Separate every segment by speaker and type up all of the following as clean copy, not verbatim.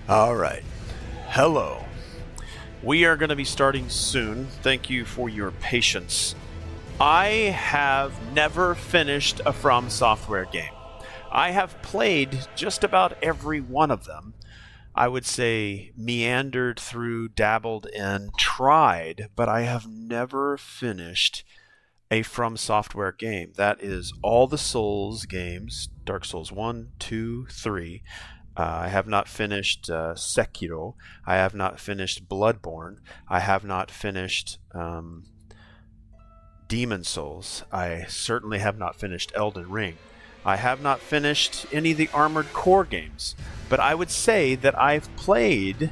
Speaker 1: All right. Hello. We are going to be starting soon. Thank you for your patience. I have never finished a FromSoftware game. I have played just about every one of them. I would say meandered through, dabbled in, tried, but I have never finished a FromSoftware game. That is all the Souls games, Dark Souls 1, 2, 3. I have not finished Sekiro. I have not finished Bloodborne. I have not finished Demon Souls. I certainly have not finished Elden Ring. I have not finished any of the Armored Core games. But I would say that I've played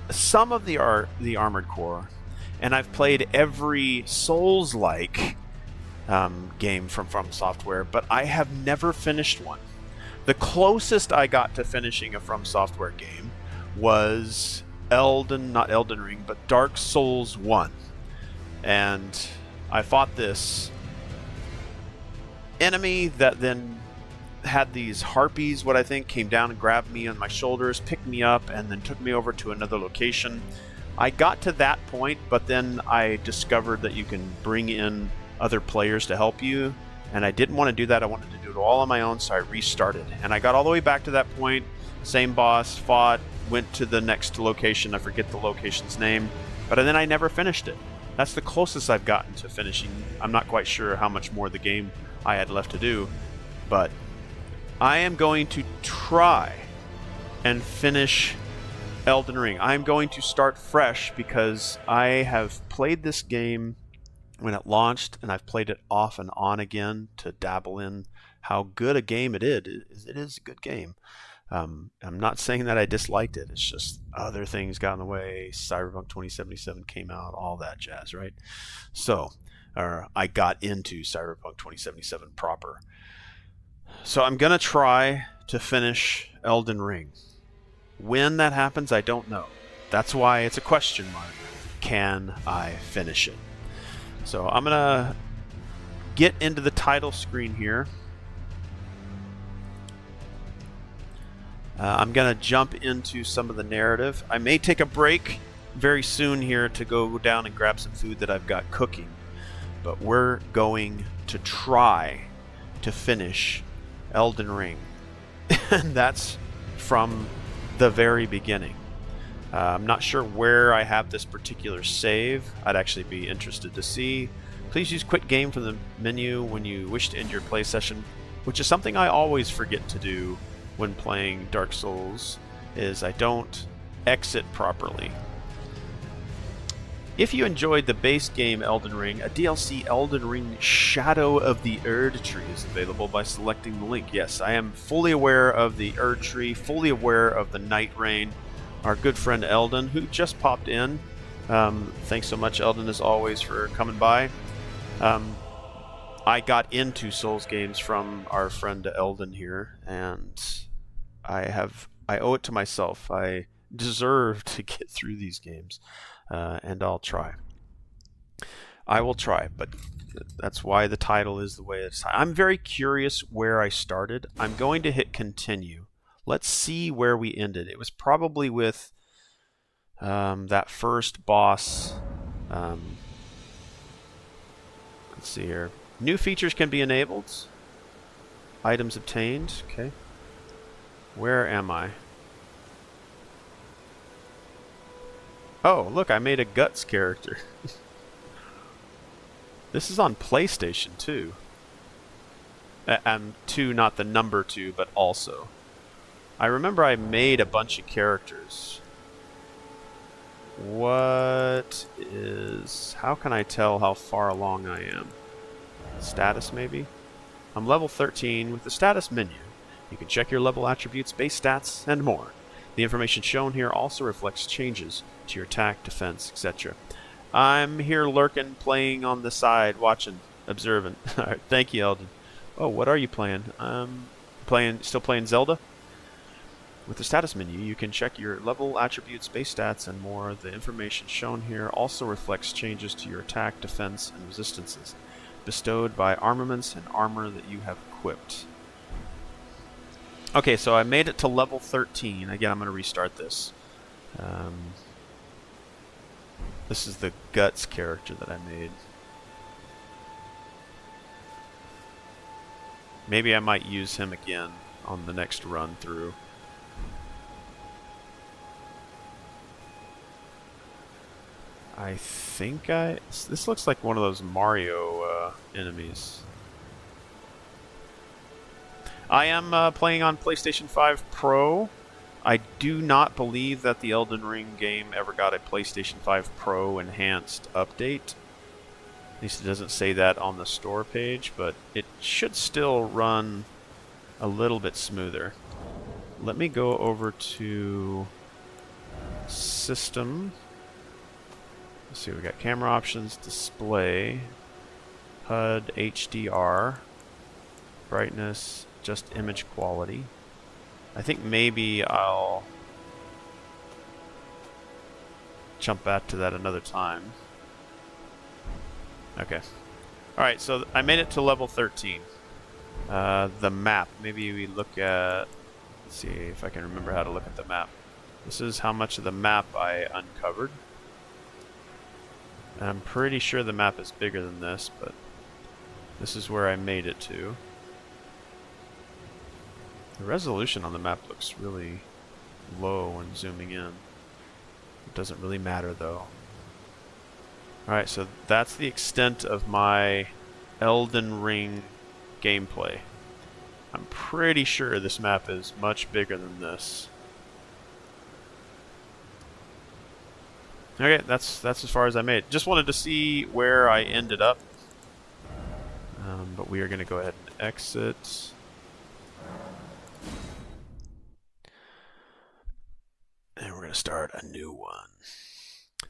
Speaker 1: some of the Armored Core, and I've played every Souls-like game from FromSoftware, but I have never finished one. The closest I got to finishing a FromSoftware game was not Elden Ring, but Dark Souls 1. And I fought this enemy that then had these harpies, what I think, came down and grabbed me on my shoulders, picked me up, and then took me over to another location. I got to that point, but then I discovered that you can bring in other players to help you, and I didn't want to do that. I wanted to do it all on my own, so I restarted. And I got all the way back to that point, same boss, fought, went to the next location, I forget the location's name, but then I never finished it. That's the closest I've gotten to finishing. I'm not quite sure how much more of the game I had left to do, but I am going to try and finish Elden Ring. I'm going to start fresh because I have played this game when it launched, and I've played it off and on again to dabble in how good a game it is. It is a good game. I'm not saying that I disliked it. It's just other things got in the way. Cyberpunk 2077 came out, all that jazz, right? So, I got into Cyberpunk 2077 proper. So I'm going to try to finish Elden Ring. When that happens, I don't know. That's why it's a question mark. Can I finish it? So I'm going to get into the title screen here. I'm going to jump into some of the narrative. I may take a break very soon here to go down and grab some food that I've got cooking. But we're going to try to finish Elden Ring. And that's from the very beginning. I'm not sure where I have this particular save. I'd actually be interested to see. Please use quit game from the menu when you wish to end your play session, which is something I always forget to do when playing Dark Souls, is I don't exit properly. If you enjoyed the base game Elden Ring, a DLC Elden Ring Shadow of the Erd Tree is available by selecting the link. Yes, I am fully aware of the Erd Tree, fully aware of the Night Rain. Our good friend Eldon, who just popped in. Thanks so much, Eldon, as always, for coming by. I got into Souls games from our friend Eldon here, and I owe it to myself. I deserve to get through these games. And I'll try. I will try, but that's why the title is the way it's. I'm very curious where I started. I'm going to hit continue. Let's see where we ended. It was probably with that first boss. Let's see here. New features can be enabled. Items obtained. Okay. Where am I? Oh, look, I made a Guts character. This is on PlayStation 2. 2, not the number 2, but also. I remember I made a bunch of characters. What is... How can I tell how far along I am? Status, maybe? I'm level 13 with the status menu. You can check your level attributes, base stats, and more. The information shown here also reflects changes to your attack, defense, etc. I'm here lurking, playing on the side, watching, observing. All right, thank you, Eldon. Oh, what are you playing? Still playing Zelda? With the status menu, you can check your level, attributes, base stats, and more. The information shown here also reflects changes to your attack, defense, and resistances bestowed by armaments and armor that you have equipped. Okay, so I made it to level 13. Again, I'm going to restart this. This is the Guts character that I made. Maybe I might use him again on the next run through. I think this looks like one of those Mario enemies. I am playing on PlayStation 5 Pro. I do not believe that the Elden Ring game ever got a PlayStation 5 Pro enhanced update. At least it doesn't say that on the store page, but it should still run a little bit smoother. Let me go over to System. Let's see, we got camera options, display, HUD, HDR, brightness, just image quality. I think maybe I'll jump back to that another time. Okay. Alright, so I made it to level 13. The map. Maybe we look at... Let's see if I can remember how to look at the map. This is how much of the map I uncovered. And I'm pretty sure the map is bigger than this, but this is where I made it to. The resolution on the map looks really low when zooming in. It doesn't really matter though. Alright, so that's the extent of my Elden Ring gameplay. I'm pretty sure this map is much bigger than this. Okay, that's as far as I made. Just wanted to see where I ended up. But we are going to go ahead and exit. And we're going to start a new one.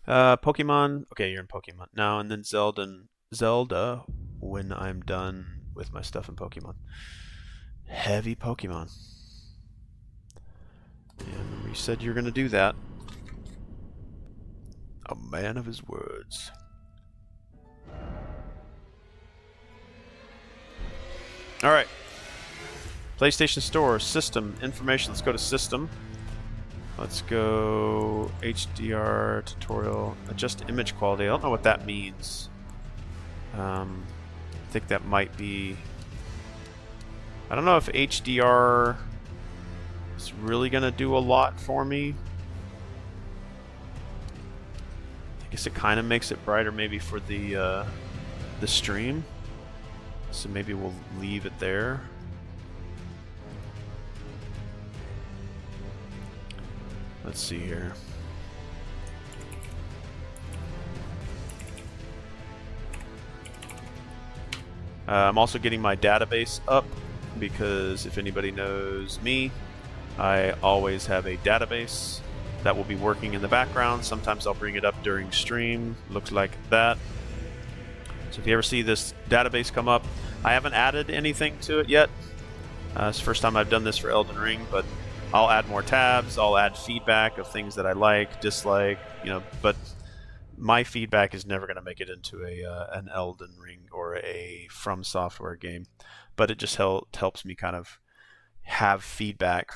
Speaker 1: Pokemon. Okay, you're in Pokemon now, and then Zelda when I'm done with my stuff in Pokemon. Heavy Pokemon. And you said you're going to do that. A man of his words. Alright. PlayStation Store, System, Information. Let's go to System. Let's go HDR, Tutorial, Adjust Image Quality. I don't know what that means. I think that might be... I don't know if HDR is really going to do a lot for me. I guess it kind of makes it brighter maybe for the stream. So maybe we'll leave it there. Let's see here. I'm also getting my database up because if anybody knows me, I always have a database that will be working in the background. Sometimes I'll bring it up during stream. Looks like that. So if you ever see this database come up, I haven't added anything to it yet. It's the first time I've done this for Elden Ring, but I'll add more tabs. I'll add feedback of things that I like, dislike, you know. But my feedback is never going to make it into an Elden Ring or a FromSoftware game. But it just helps me kind of have feedback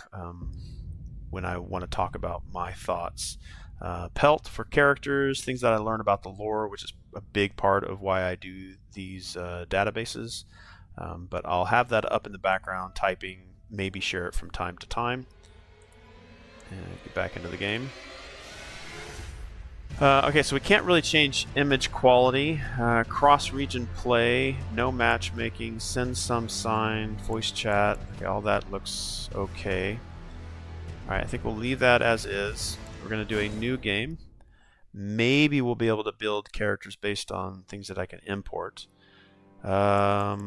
Speaker 1: when I want to talk about my thoughts. Pelt for characters, things that I learn about the lore, which is a big part of why I do these databases. But I'll have that up in the background, typing, maybe share it from time to time. And get back into the game. Okay, so we can't really change image quality. Cross-region play, no matchmaking, send some sign, voice chat. Okay, all that looks okay. Alright, I think we'll leave that as is. We're going to do a new game. Maybe we'll be able to build characters based on things that I can import. I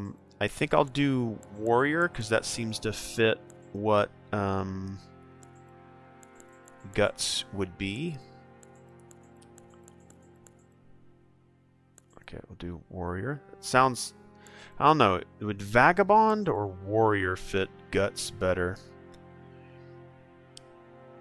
Speaker 1: think I'll do Warrior because that seems to fit what Guts would be. Okay, we'll do Warrior. It sounds... I don't know. Would Vagabond or Warrior fit Guts better?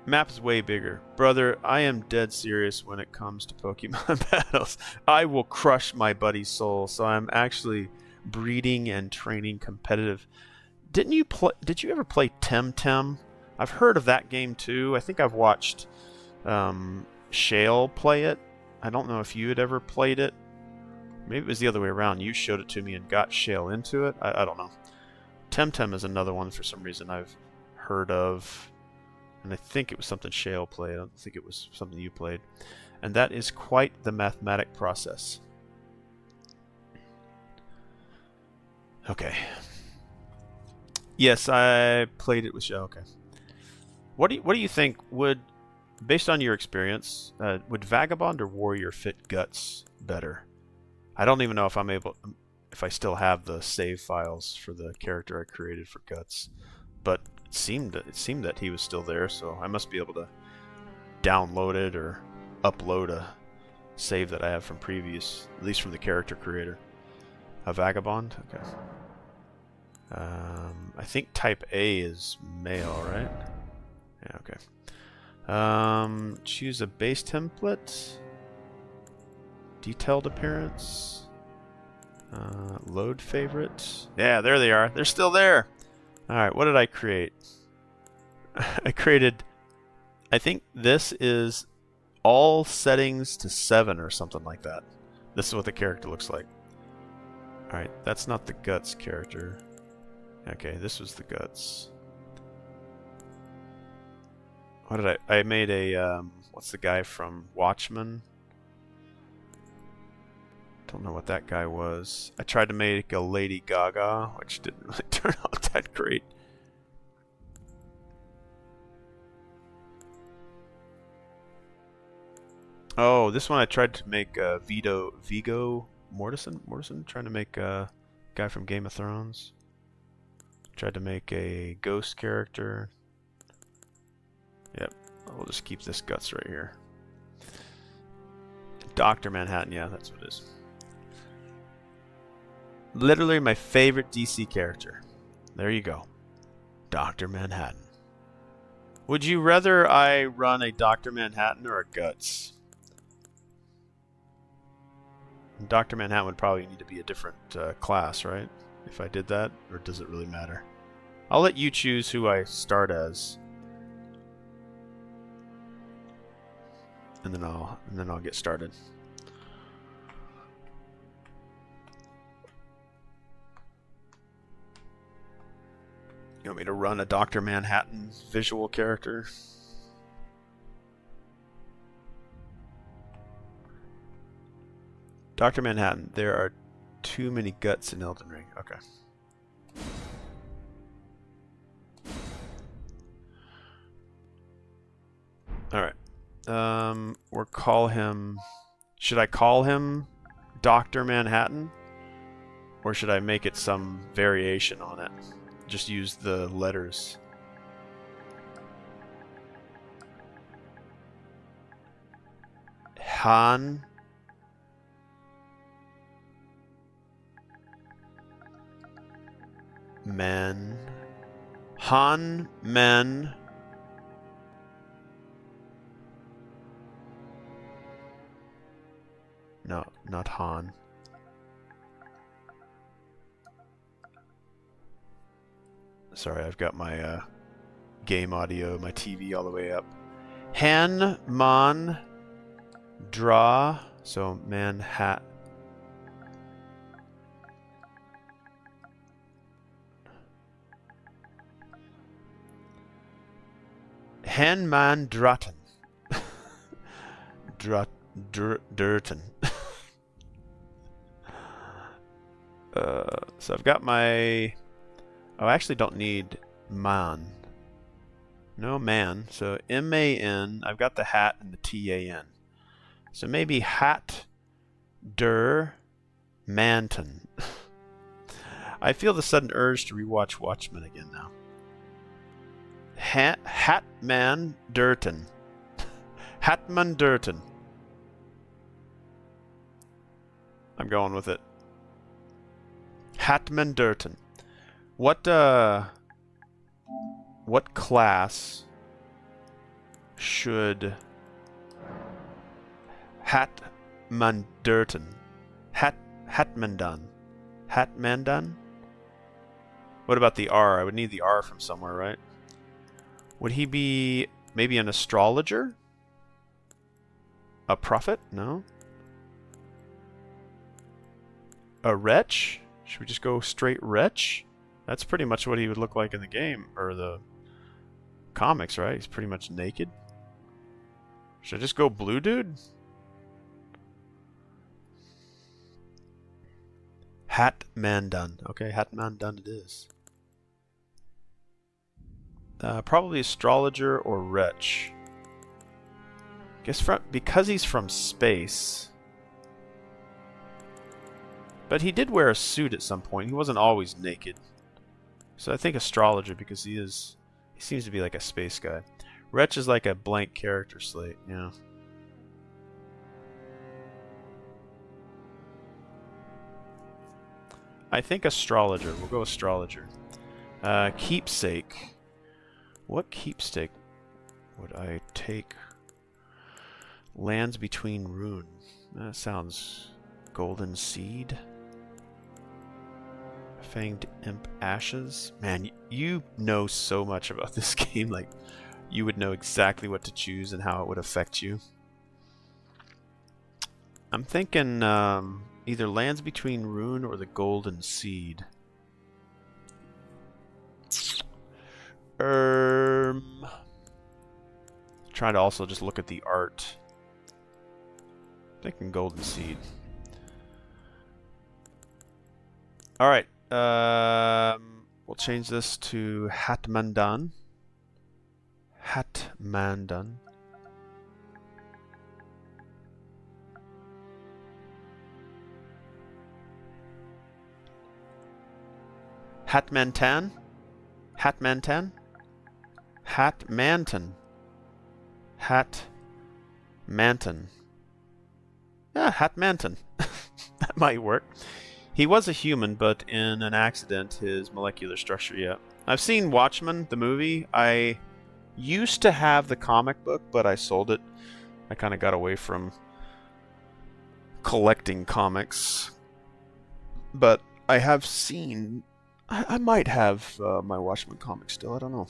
Speaker 1: Map is way bigger. Brother, I am dead serious when it comes to Pokemon battles. I will crush my buddy's soul, so I'm actually breeding and training competitive Didn't you play? Did you ever play Temtem? I've heard of that game too. I think I've watched Shale play it. I don't know if you had ever played it. Maybe it was the other way around. You showed it to me and got Shale into it. I don't know. Temtem is another one for some reason I've heard of. And I think it was something Shale played. I don't think it was something you played. And that is quite the mathematic process. Okay. Yes, I played it with Shale. Okay. What do you think would, based on your experience, would Vagabond or Warrior fit Guts better? I don't even know if I still have the save files for the character I created for Guts, but it seemed that he was still there, so I must be able to download it or upload a save that I have from previous, at least from the character creator. A Vagabond? Okay. I think type A is male, right? Yeah, okay. Choose a base template. Detailed appearance. Load favorites. Yeah, there they are. They're still there. Alright, what did I create? I created, I think this is all settings to 7 or something like that. This is what the character looks like. Alright, that's not the Guts character. Okay, this was the Guts. What did I made a, what's the guy from Watchmen? Don't know what that guy was. I tried to make a Lady Gaga, which didn't really turn out that great. Oh, this one I tried to make Viggo Mortensen, trying to make a guy from Game of Thrones. Tried to make a ghost character. Yep, we'll just keep this Guts right here. Dr. Manhattan, yeah, that's what it is. Literally my favorite DC character. There you go. Dr. Manhattan. Would you rather I run a Dr. Manhattan or a Guts? Dr. Manhattan would probably need to be a different class, right? If I did that, or does it really matter? I'll let you choose who I start as. And then I'll get started. You want me to run a Dr. Manhattan visual character? Dr. Manhattan, there are too many Guts in Elden Ring. Okay. Alright. We'll call him... Should I call him Dr. Manhattan? Or should I make it some variation on it? Just use the letters. Han. Men. Han. Men. No, not Han. Sorry, I've got my game audio, my TV all the way up. Han, Man, Draw, so Manhattan. Han, Man, Draten. Durten. So I've got my... Oh, I actually don't need man. No man. So M-A-N. I've got the hat and the T-A-N. So maybe Hat Der Manton. I feel the sudden urge to rewatch Watchmen again now. Hatman Durton. Hatman Durton. I'm going with it. Hatman Durton. What class should Hatmanderton Hatmandan? What about the R? I would need the R from somewhere, right? Would he be maybe an astrologer? A prophet? No. A wretch? Should we just go straight wretch? That's pretty much what he would look like in the game, or the comics, right? He's pretty much naked. Should I just go blue dude? Hat man done. Okay, hat man done it is. Probably astrologer or wretch. Guess because he's from space. But he did wear a suit at some point. He wasn't always naked. So I think astrologer because he seems to be like a space guy. Wretch is like a blank character slate, yeah. I think astrologer. We'll go astrologer. Keepsake. What keepsake would I take? Lands between rune. That sounds golden seed. Fanged imp ashes. Man, you know so much about this game. Like, you would know exactly what to choose and how it would affect you. I'm thinking either lands between rune or the golden seed. Try to also just look at the art. Thinking golden seed. All right. We'll change this to Hatmandan. Hatmandan. Hatmantan? Hatmantan? Hatmanton. Hatmanton. Yeah, Hatmanton. That might work. He was a human, but in an accident, his molecular structure, yeah. I've seen Watchmen, the movie. I used to have the comic book, but I sold it. I kind of got away from collecting comics. But I have seen... I might have my Watchmen comic still, I don't know.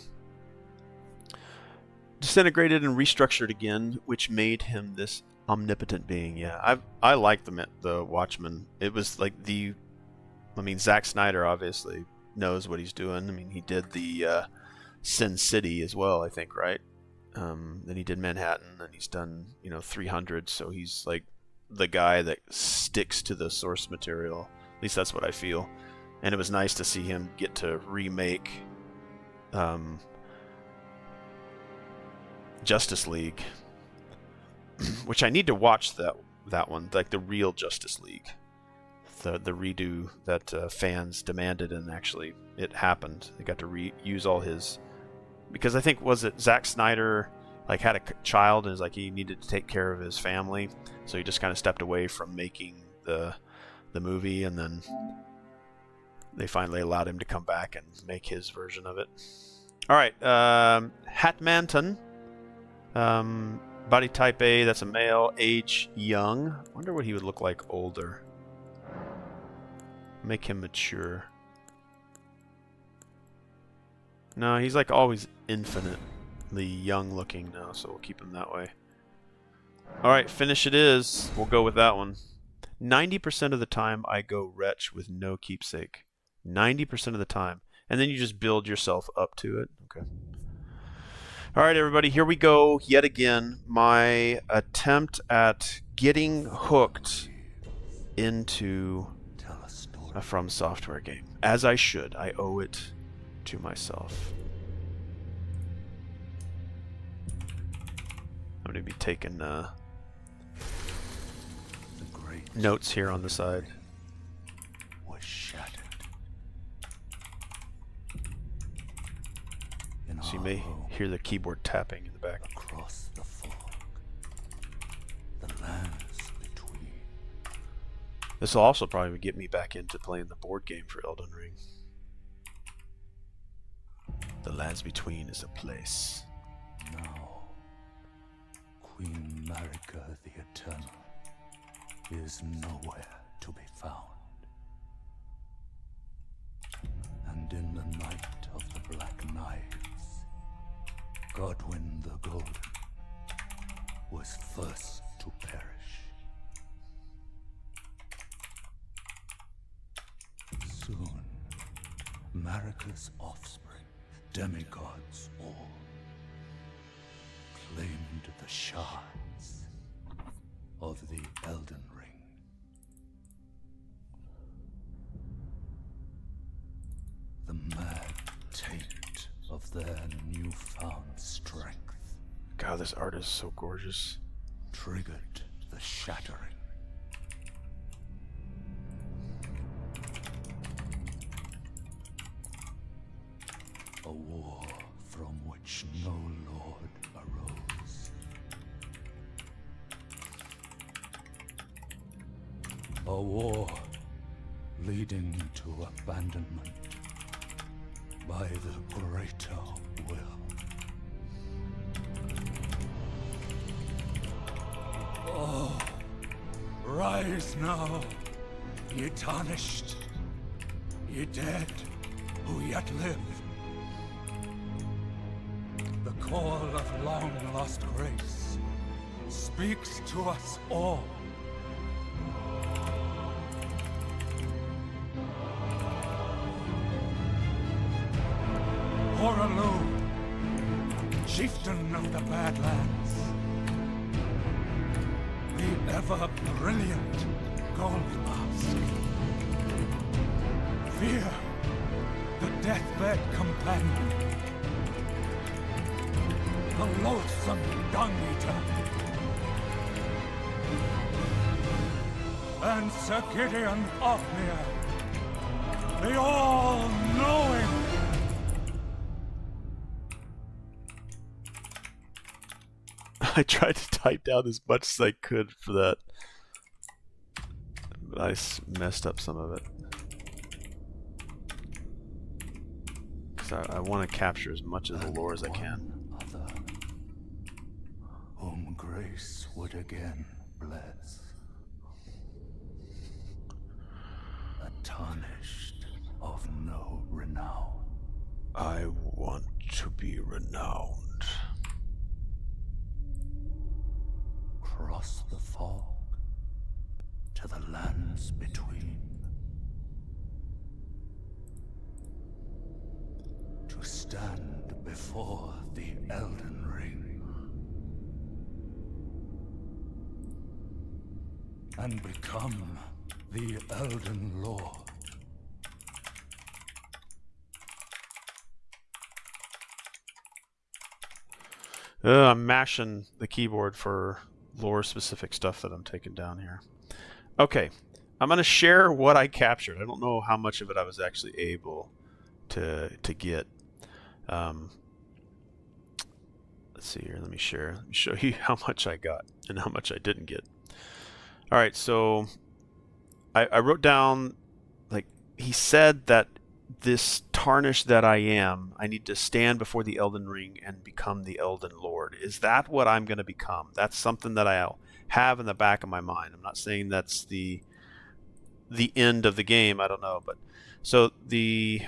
Speaker 1: Disintegrated and restructured again, which made him this omnipotent being. Yeah, I like the Watchmen. It was like I mean, Zack Snyder obviously knows what he's doing. I mean, he did the Sin City as well, I think, right? Then he did Manhattan, and he's done 300. So he's like the guy that sticks to the source material. At least that's what I feel. And it was nice to see him get to remake Justice League. Which I need to watch that one, like the real Justice League, the redo that fans demanded, and actually it happened. They got to reuse all his, because I think was it Zack Snyder like had a child and is like he needed to take care of his family, so he just kind of stepped away from making the movie, and then they finally allowed him to come back and make his version of it. All right, Hatmanton. Body type A, that's a male. Age, young. I wonder what he would look like older. Make him mature. No, he's like always infinitely young looking now, so we'll keep him that way. Alright, finish it is. We'll go with that one. 90% of the time I go wretch with no keepsake. 90% of the time. And then you just build yourself up to it. Okay. All right, everybody, here we go yet again. My attempt at getting hooked into a FromSoftware game. As I should. I owe it to myself. I'm going to be taking notes here on the side.
Speaker 2: Was shattered.
Speaker 1: So you may hear the keyboard tapping in the back.
Speaker 2: Across the fog, the lands between.
Speaker 1: This will also probably get me back into playing the board game for Elden Ring. The lands between is a place.
Speaker 2: Now, Queen Marika the Eternal is nowhere to be found. And in the Godwyn the Golden was first to perish. Soon, Marika's offspring, demigods all, claimed the shards of the Elden Ring. The mad taint of their newfound strength
Speaker 1: God, this art is so gorgeous.
Speaker 2: triggered the shattering. A war from which no lord arose. A war leading to abandonment by the greater will. Oh, rise now, ye tarnished, ye dead who yet live. The call of long-lost grace speaks to us all. Horalu, chieftain of the Badlands, the ever-brilliant Gold Mask. Fear, the deathbed companion, the loathsome Dung-Eater, and Sir Gideon Ofnir, the all-knowing.
Speaker 1: I tried to type down as much as I could for that, but I messed up some of it. Because I want to capture as much of the lore as I can.
Speaker 2: Other, whom grace would again bless. A tarnished of no renown.
Speaker 1: I want to be renowned.
Speaker 2: Cross the fog to the lands between. To stand before the Elden Ring and become the Elden Lord.
Speaker 1: I'm mashing the keyboard for lore-specific stuff that I'm taking down here. Okay, I'm going to share what I captured. I don't know how much of it I was actually able to get. Let's see here. Let me share. Let me show you how much I got and how much I didn't get. All right, so I wrote down, like, he said that this tarnished that I am, I need to stand before the Elden Ring and become the Elden Lord. Is that what I'm going to become? That's something that I'll have in the back of my mind. I'm not saying that's the end of the game. I don't know, but so the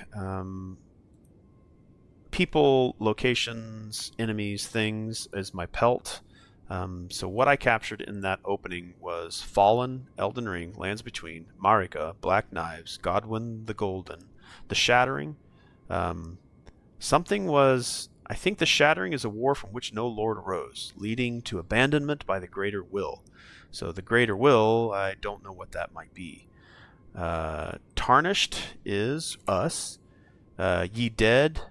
Speaker 1: people, locations, enemies, things is my pelt. So what I captured in that opening was Fallen, Elden Ring, Lands Between, Marika, Black Knives, Godwyn the Golden, the Shattering. Something was, I think the Shattering is a war from which no lord arose, leading to abandonment by the greater will. So the greater will, I don't know what that might be. Tarnished is us. Ye dead,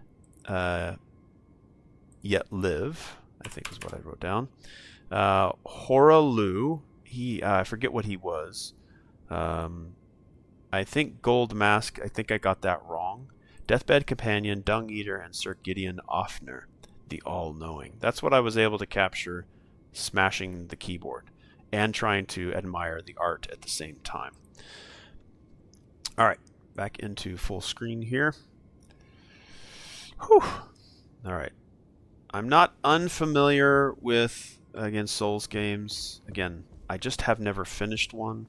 Speaker 1: yet live, I think is what I wrote down. Horalu, I forget what he was. I think Gold Mask, I think I got that wrong. Deathbed Companion, Dung Eater, and Sir Gideon Ofnir, the All-Knowing. That's what I was able to capture smashing the keyboard and trying to admire the art at the same time. Alright, back into full screen here. Whew. Alright. I'm not unfamiliar with, again, Souls games. Again, I just have never finished one.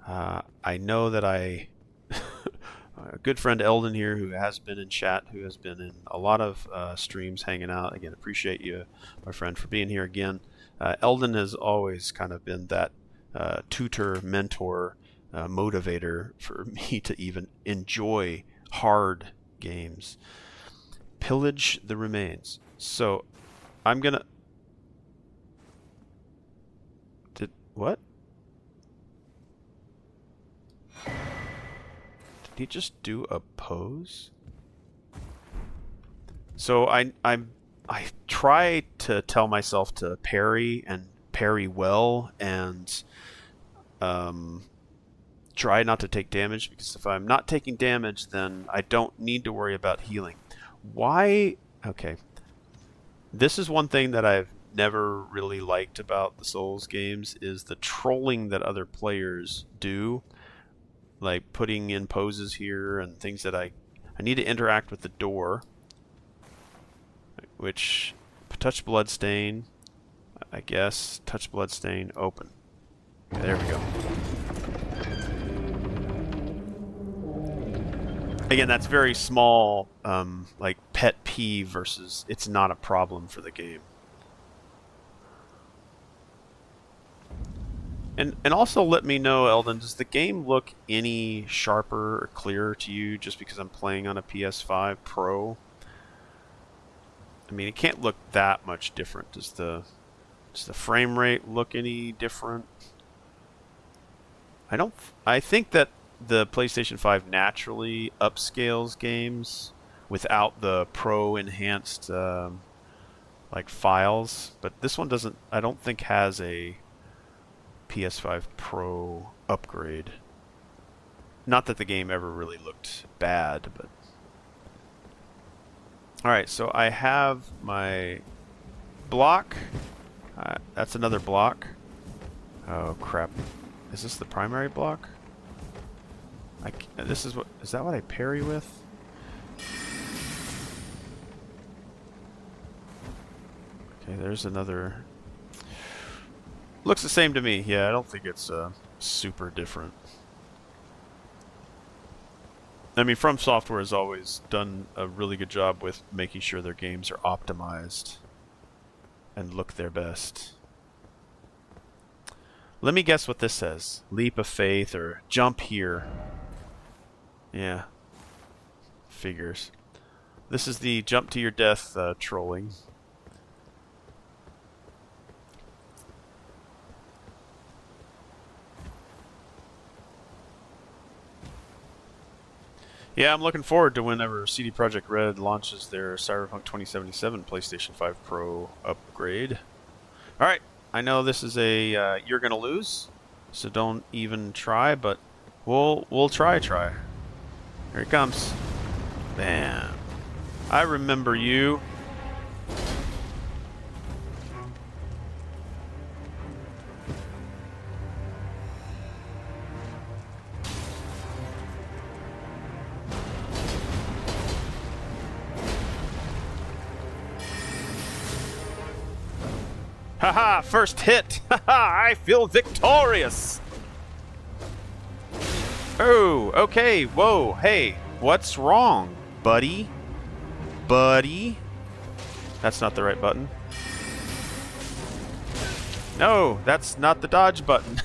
Speaker 1: I know that I good friend Eldon here, who has been in chat, who has been in a lot of streams hanging out. Again, appreciate you, my friend, for being here again. Eldon has always kind of been that tutor, mentor, motivator for me to even enjoy hard games. Pillage the remains. So I'm gonna... What? Did he just do a pose? So I try to tell myself to parry and parry well, and try not to take damage, because if I'm not taking damage, then I don't need to worry about healing. Why? Okay. This is one thing that I've never really liked about the Souls games, is the trolling that other players do, like putting in poses here and things that I need to interact with the door, which touch bloodstain, I guess, touch bloodstain, open. Okay, there we go. Again, that's very small, like pet peeve versus it's not a problem for the game. And also let me know, Eldon, does the game look any sharper or clearer to you just because I'm playing on a PS5 Pro? I mean, it can't look that much different. Does the frame rate look any different? I think that the PlayStation 5 naturally upscales games without the Pro enhanced like files, but this one doesn't, I don't think, has a PS5 Pro upgrade. Not that the game ever really looked bad, but... Alright, so I have my block. That's another block. Oh, crap. Is this the primary block? This is what... Is that what I parry with? Okay, there's another... Looks the same to me. Yeah, I don't think it's super different. I mean, FromSoftware has always done a really good job with making sure their games are optimized and look their best. Let me guess what this says. Leap of faith or jump here. Yeah. Figures. This is the jump to your death trolling. Yeah, I'm looking forward to whenever CD Projekt Red launches their Cyberpunk 2077 PlayStation 5 Pro upgrade. Alright, I know this is a you're gonna lose, so don't even try, but we'll try. Here he comes. Bam. I remember you. Haha, first hit! Haha, I feel victorious! Oh, okay, whoa, hey, what's wrong, buddy? Buddy? That's not the right button. No, that's not the dodge button.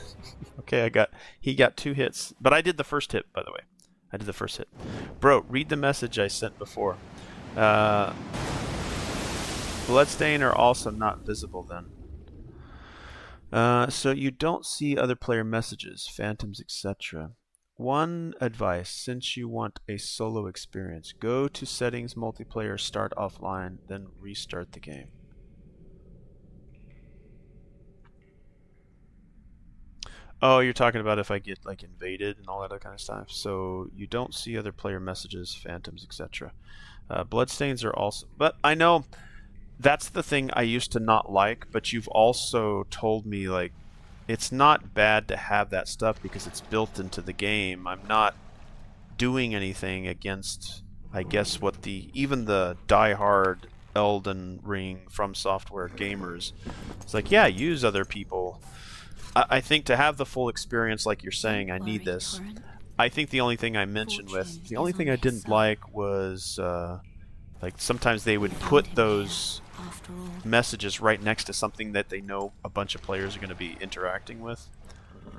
Speaker 1: Okay, he got 2 hits. But I did the first hit, by the way. I did the first hit. Bro, read the message I sent before. Bloodstain are also not visible then. So you don't see other player messages, phantoms, etc. One advice, since you want a solo experience, go to settings, multiplayer, start offline, then restart the game. Oh, you're talking about if I get like invaded and all that kind of stuff. So you don't see other player messages, phantoms, etc. Bloodstains are also, but I know that's the thing I used to not like, but you've also told me, like, it's not bad to have that stuff because it's built into the game. I'm not doing anything against, I guess, what even the die-hard Elden Ring FromSoftware gamers. It's like, yeah, use other people. I think to have the full experience, like you're saying, I need this. I think the only thing I mentioned with the only thing I didn't like was like sometimes they would put those messages right next to something that they know a bunch of players are going to be interacting with.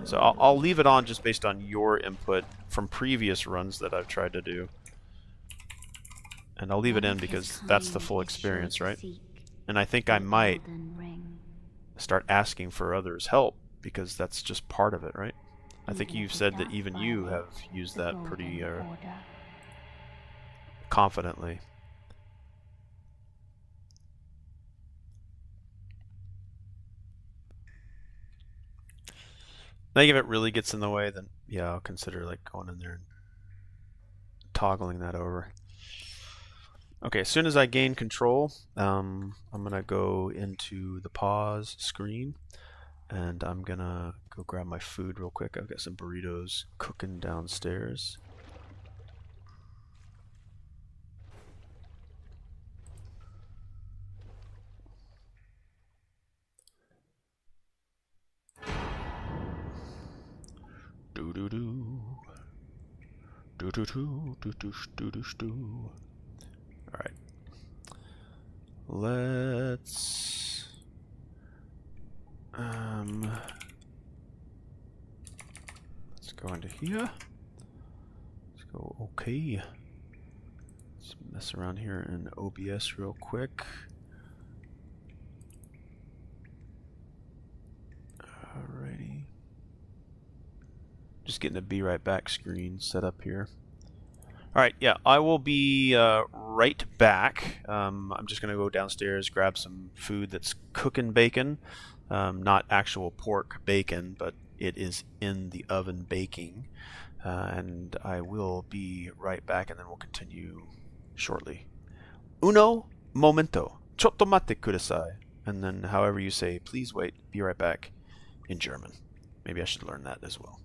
Speaker 1: So I'll leave it on just based on your input from previous runs that I've tried to do. And I'll leave it in because that's the full experience, right? And I think I might start asking for others' help because that's just part of it, right? I think you've said that even you have used that pretty confidently. I think if it really gets in the way, then yeah, I'll consider like going in there and toggling that over. Okay, as soon as I gain control, I'm gonna go into the pause screen, and I'm gonna go grab my food real quick. I've got some burritos cooking downstairs. Do do do. Do do do do do do do do. All right. Let's go into here. Let's go okay. Let's mess around here in OBS real quick. Alrighty. Just getting a be right back screen set up here. Alright, yeah, I will be right back. I'm just going to go downstairs, grab some food that's cooking bacon. Not actual pork bacon, but it is in the oven baking. And I will be right back, and then we'll continue shortly. Uno momento. Chotto matte kudasai. And then however you say, please wait, be right back in German. Maybe I should learn that as well.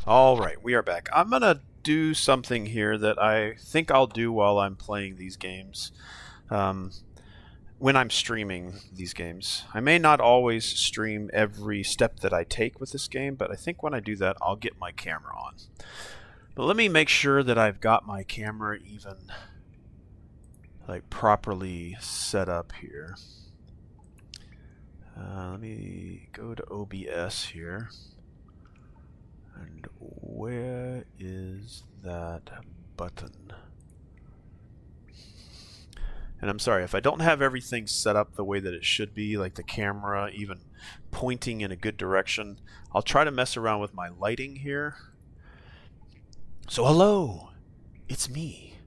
Speaker 1: Alright, we are back. I'm gonna do something here that I think I'll do while I'm playing these games. When I'm streaming these games. I may not always stream every step that I take with this game, but I think when I do that, I'll get my camera on. But let me make sure that I've got my camera even like properly set up here. Let me go to OBS here. And where is that button? And I'm sorry, if I don't have everything set up the way that it should be, like the camera even pointing in a good direction, I'll try to mess around with my lighting here. So hello, it's me,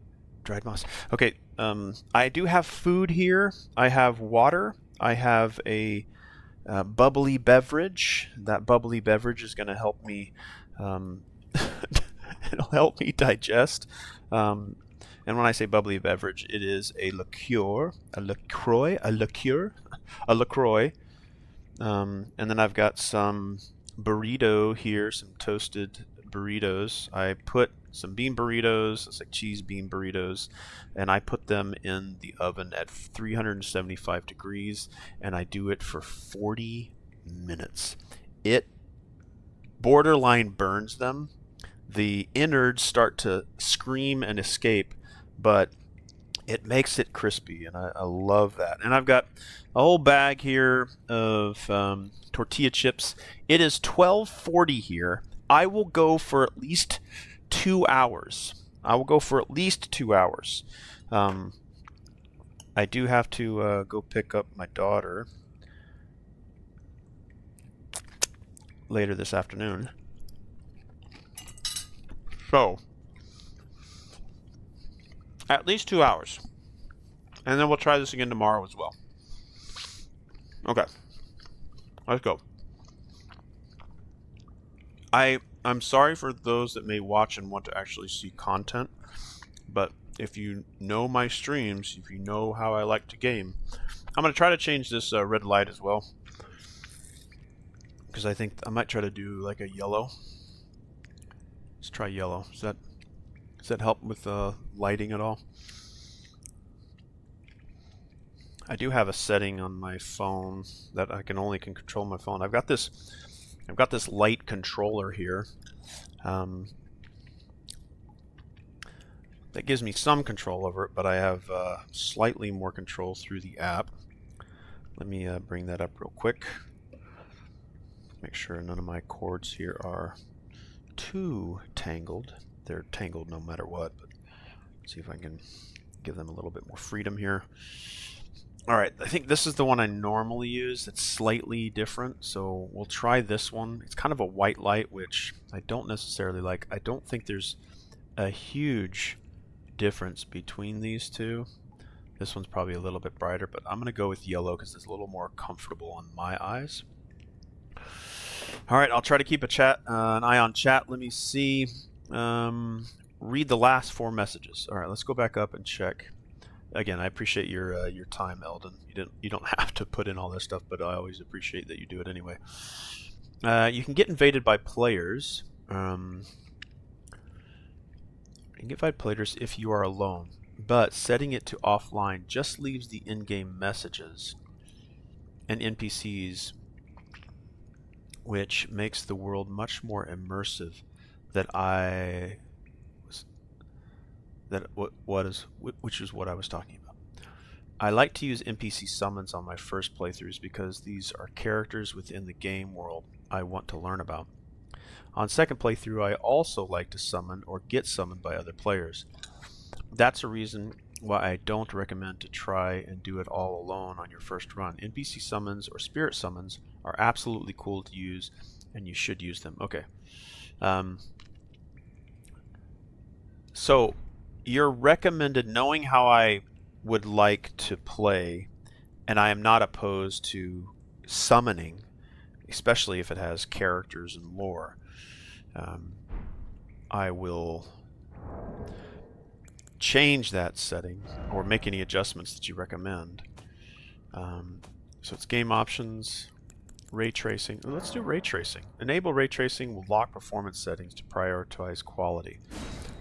Speaker 1: Dried Moss. Okay, I do have food here. I have water. I have a bubbly beverage. That bubbly beverage is going to help me. It'll help me digest. And when I say bubbly beverage, it is a liqueur, a LaCroix. And then I've got some burrito here, some toasted burritos. I put some bean burritos, it's like cheese bean burritos, and I put them in the oven at 375 degrees, and I do it for 40 minutes. It borderline burns them. The innards start to scream and escape, but it makes it crispy, and I love that. And I've got a whole bag here of tortilla chips. It is 12:40 here. I will go for at least 2 hours. I will go for at least 2 hours. I do have to go pick up my daughter later this afternoon. So, at least 2 hours. And then we'll try this again tomorrow as well. Okay. Let's go. I'm sorry for those that may watch and want to actually see content, but if you know my streams, if you know how I like to game, I'm going to try to change this red light as well, because I think I might try to do like a yellow. Let's try yellow. Does that help with lighting at all? I do have a setting on my phone that I can control my phone. I've got this light controller here that gives me some control over it, but I have slightly more control through the app. Let me bring that up real quick. Make sure none of my cords here are too tangled. They're tangled no matter what, but let's see if I can give them a little bit more freedom here. Alright, I think this is the one I normally use. It's slightly different, so we'll try this one. It's kind of a white light, which I don't necessarily like. I don't think there's a huge difference between these two. This one's probably a little bit brighter, but I'm going to go with yellow because it's a little more comfortable on my eyes. Alright, I'll try to keep an eye on chat. Let me see. Read the last 4 messages. Alright, let's go back up and check. Again, I appreciate your time, Eldon. You don't have to put in all this stuff, but I always appreciate that you do it anyway. You can get invaded by players. You can get invaded by players if you are alone, but setting it to offline just leaves the in-game messages and NPCs, which makes the world much more immersive. Which is what I was talking about. I like to use NPC summons on my first playthroughs because these are characters within the game world I want to learn about. On second playthrough, I also like to summon or get summoned by other players. That's a reason why I don't recommend to try and do it all alone on your first run. NPC summons or spirit summons are absolutely cool to use, and you should use them. Okay. So, you're recommended, knowing how I would like to play, and I am not opposed to summoning, especially if it has characters and lore. I will change that setting or make any adjustments that you recommend. So it's game options, Ray tracing. Let's do ray tracing. Enable ray tracing will lock performance settings to prioritize quality.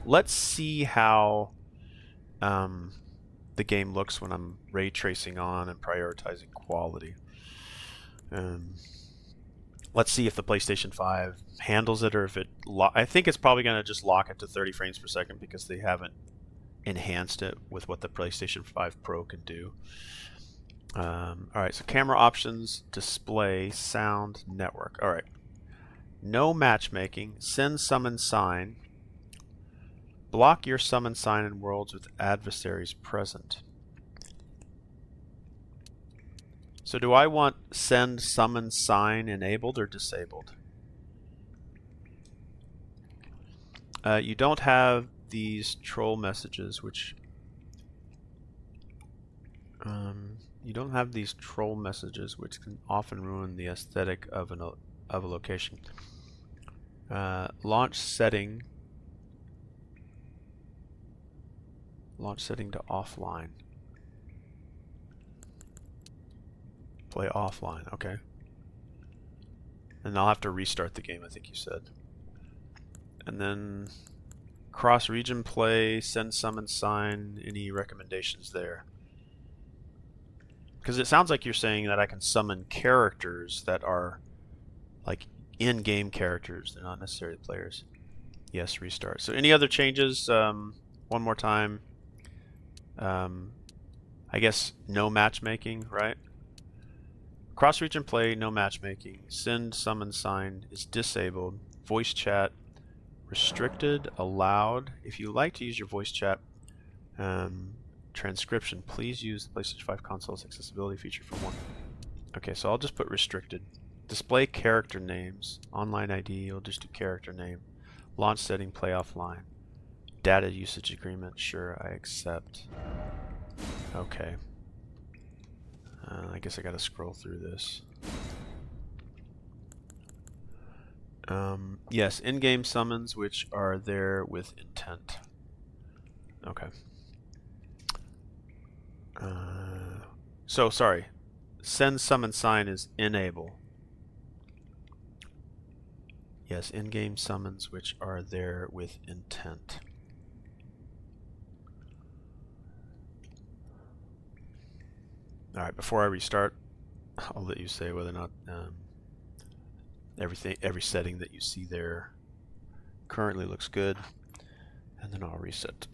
Speaker 1: Let's see how the game looks when I'm ray tracing on and prioritizing quality. Let's see if the PlayStation 5 handles it, or if it... I think it's probably going to just lock it to 30 frames per second because they haven't enhanced it with what the PlayStation 5 Pro can do. Alright, so camera options, display, sound, network. Alright. No matchmaking. Send, summon, sign. Block your summon, sign in worlds with adversaries present. So do I want send, summon, sign enabled or disabled? You don't have these troll messages, which... you don't have these troll messages, which can often ruin the aesthetic of a location. Launch setting to offline. Play offline, okay. And I'll have to restart the game, I think you said. And then cross-region play, send, summon, sign. Any recommendations there? Because it sounds like you're saying that I can summon characters that are like in-game characters. They're not necessarily players. Yes, restart. So any other changes? One more time. I guess no matchmaking, right? Cross-region play, no matchmaking. Send, summon, sign is disabled. Voice chat, restricted, allowed. If you like to use your voice chat, transcription, please use the PlayStation 5 console's accessibility feature for one. Okay, so I'll just put restricted. Display character names. Online ID, we'll just do character name. Launch setting, play offline. Data usage agreement, sure, I accept. Okay. I guess I gotta scroll through this. Yes, in-game summons, which are there with intent. Okay. So, sorry. Send, summon, sign is enable. Yes, in-game summons, which are there with intent. Alright, before I restart, I'll let you say whether or not every setting that you see there currently looks good, and then I'll reset.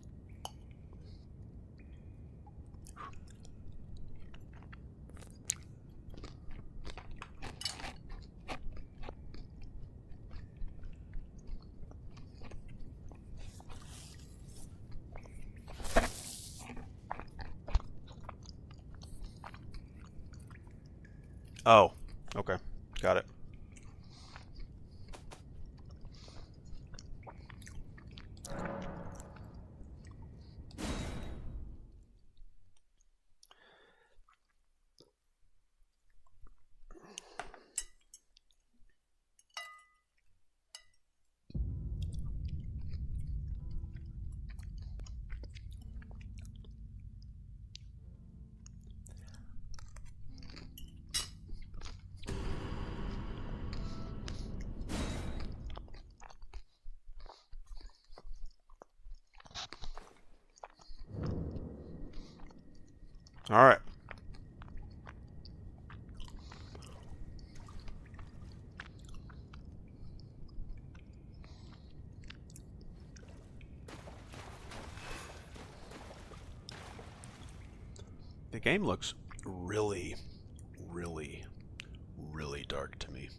Speaker 1: Oh, okay. Got it. All right. The game looks really, really, really dark to me.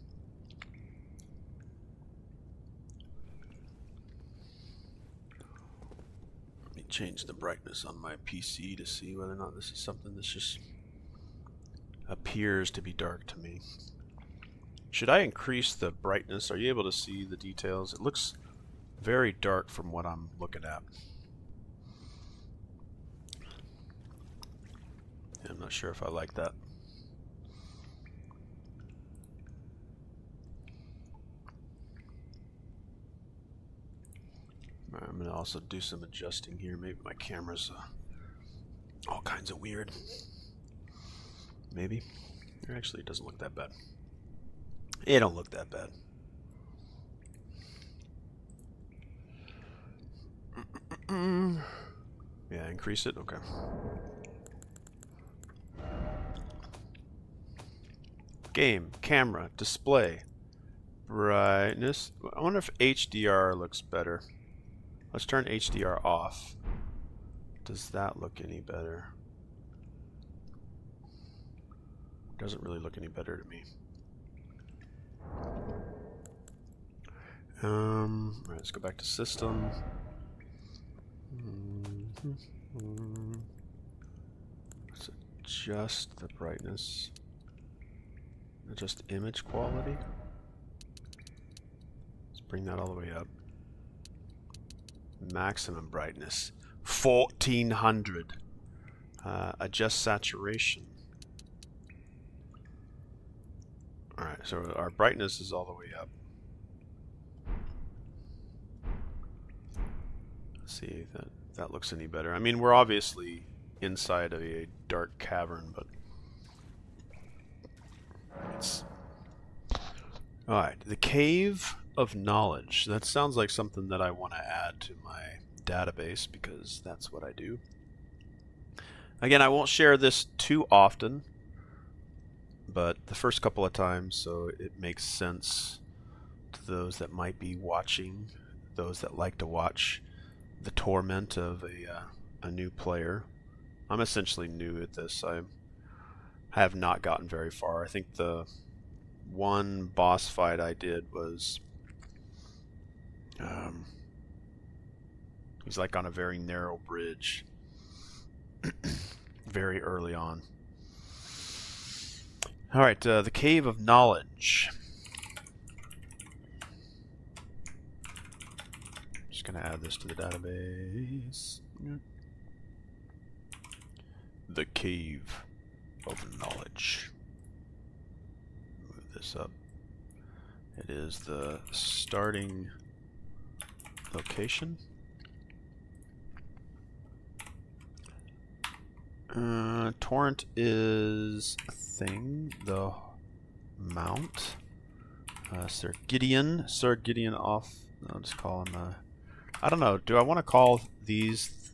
Speaker 1: Let me change the brightness on my PC to see whether or not this is something that just appears to be dark to me. Should I increase the brightness? Are you able to see the details? It looks very dark from what I'm looking at. I'm not sure if I like that. I'm going to also do some adjusting here. Maybe my camera's all kinds of weird. Maybe. Actually, it doesn't look that bad. It don't look that bad. Yeah, increase it. Okay. Game, camera, display, brightness. I wonder if HDR looks better. Let's turn HDR off. Does that look any better? Doesn't really look any better to me. Alright, let's go back to system. Let's adjust the brightness. Adjust image quality. Let's bring that all the way up. Maximum brightness 1400. Adjust saturation. Alright, so our brightness is all the way up. Let's see if that looks any better. I mean, we're obviously inside of a dark cavern, but it's... Alright, the Cave of Knowledge. That sounds like something that I want to add to my database because that's what I do. Again, I won't share this too often, but the first couple of times, so it makes sense to those that might be watching, those that like to watch the torment of a new player. I'm essentially new at this. I have not gotten very far. I think the one boss fight I did was he's like on a very narrow bridge very early on. Alright, the Cave of Knowledge. Just gonna add this to the database. The Cave of Knowledge. Move this up. It is the starting location. Torrent is a thing. The mount. Sir Gideon off. I'll just call him. I don't know. Do I want to call these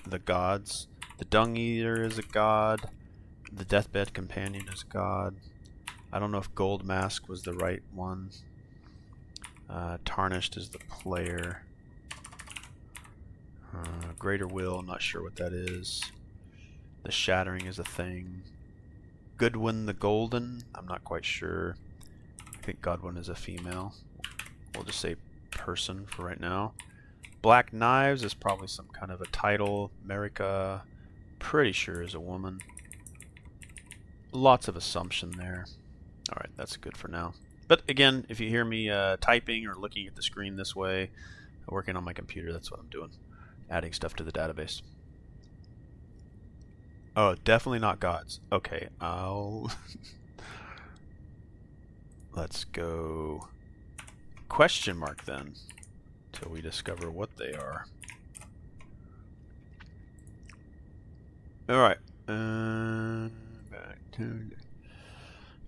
Speaker 1: the gods? The Dung Eater is a god. The Deathbed Companion is a god. I don't know if Gold Mask was the right one. Tarnished is the player. Greater Will, not sure what that is. The Shattering is a thing. Goodwin the Golden, I'm not quite sure. I think Godwin is a female. We'll just say person for right now. Black Knives is probably some kind of a title. Marika, pretty sure is a woman. Lots of assumption there. Alright, that's good for now. But again, if you hear me typing or looking at the screen this way, working on my computer, that's what I'm doing. Adding stuff to the database. Oh, definitely not gods. Okay, I'll... Let's go... question mark then, till we discover what they are. Alright. Back to...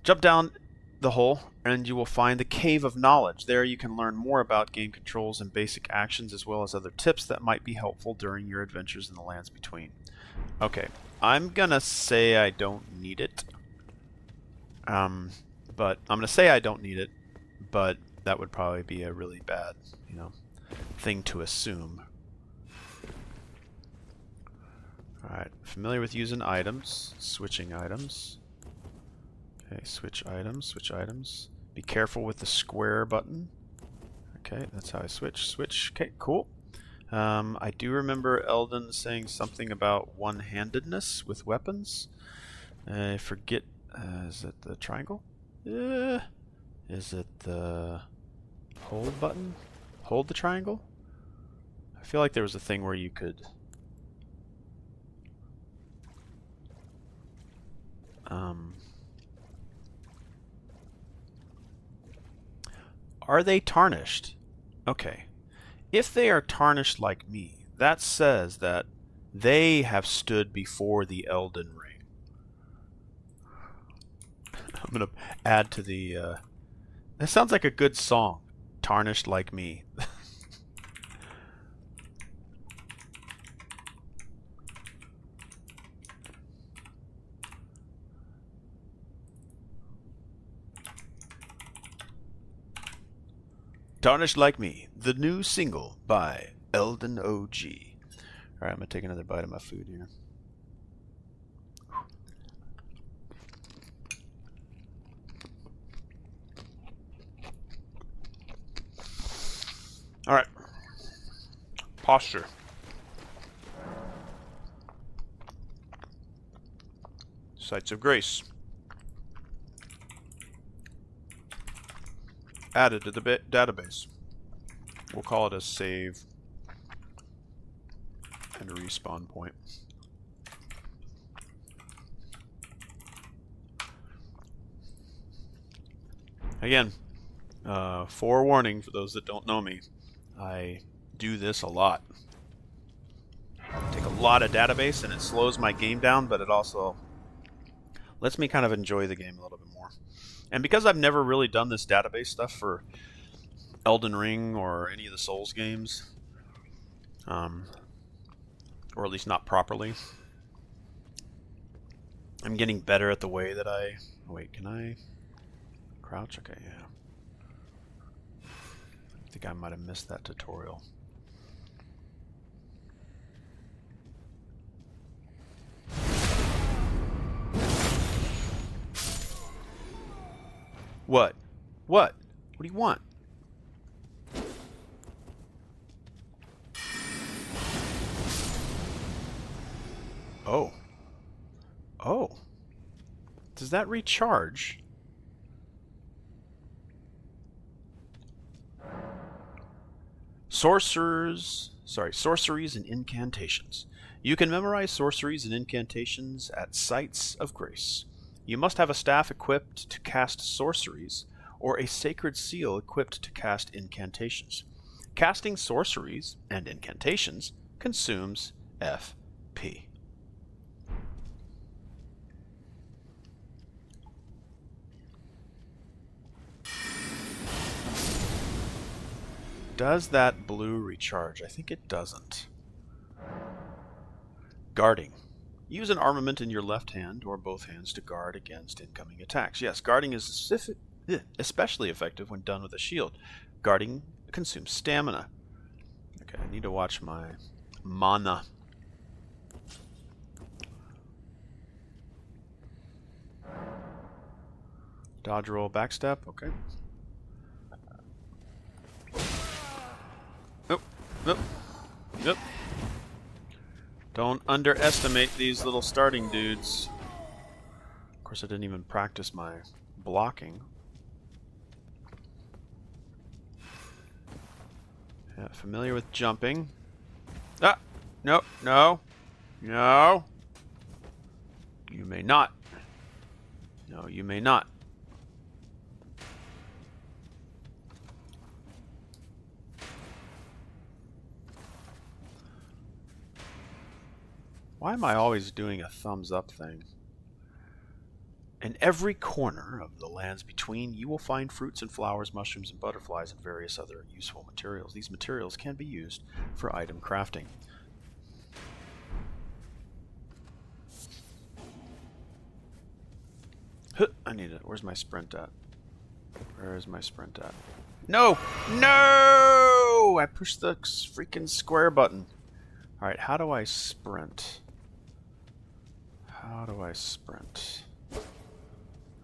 Speaker 1: Jump down the hole, and you will find the Cave of Knowledge. There you can learn more about game controls and basic actions, as well as other tips that might be helpful during your adventures in the lands between. Okay, I'm gonna say I don't need it. But I'm gonna say I don't need it, but that would probably be a really bad, thing to assume. Alright, familiar with using items, switching items. Okay, switch items. Be careful with the square button. Okay, that's how I switch. Okay, cool. I do remember Eldon saying something about one-handedness with weapons. I forget, is it the triangle? Is it the hold button? Hold the triangle? I feel like there was a thing where you could... Are they tarnished? Okay. If they are tarnished like me, that says that they have stood before the Elden Ring. I'm going to add to the That sounds like a good song. Tarnished Like Me. Tarnished Like Me, the new single by Elden OG. Alright, I'm going to take another bite of my food here. Alright. Posture. Sites of Grace. Added to the database. We'll call it a save and a respawn point. Again, forewarning for those that don't know me, I do this a lot. I take a lot of database and it slows my game down, but it also lets me kind of enjoy the game a little bit more. And because I've never really done this database stuff for Elden Ring or any of the Souls games, or at least not properly, I'm getting better at the way that I... Wait, can I crouch? Okay, yeah. I think I might have missed that tutorial. What? What? What do you want? Oh. Oh. Does that recharge? Sorceries and incantations. You can memorize sorceries and incantations at sites of grace. You must have a staff equipped to cast sorceries, or a sacred seal equipped to cast incantations. Casting sorceries and incantations consumes FP. Does that blue recharge? I think it doesn't. Guarding. Use an armament in your left hand or both hands to guard against incoming attacks. Yes, guarding is especially effective when done with a shield. Guarding consumes stamina. Okay, I need to watch my mana. Dodge roll, backstep, okay. Nope, nope, nope. Don't underestimate these little starting dudes. Of course, I didn't even practice my blocking. Yeah, familiar with jumping. Ah! No, no, no. You may not. No, you may not. Why am I always doing a thumbs up thing? In every corner of the lands between, you will find fruits and flowers, mushrooms and butterflies, and various other useful materials. These materials can be used for item crafting. I need it. Where's my sprint at? Where is my sprint at? No! No! I pushed the freaking square button. Alright, how do I sprint? How do I sprint?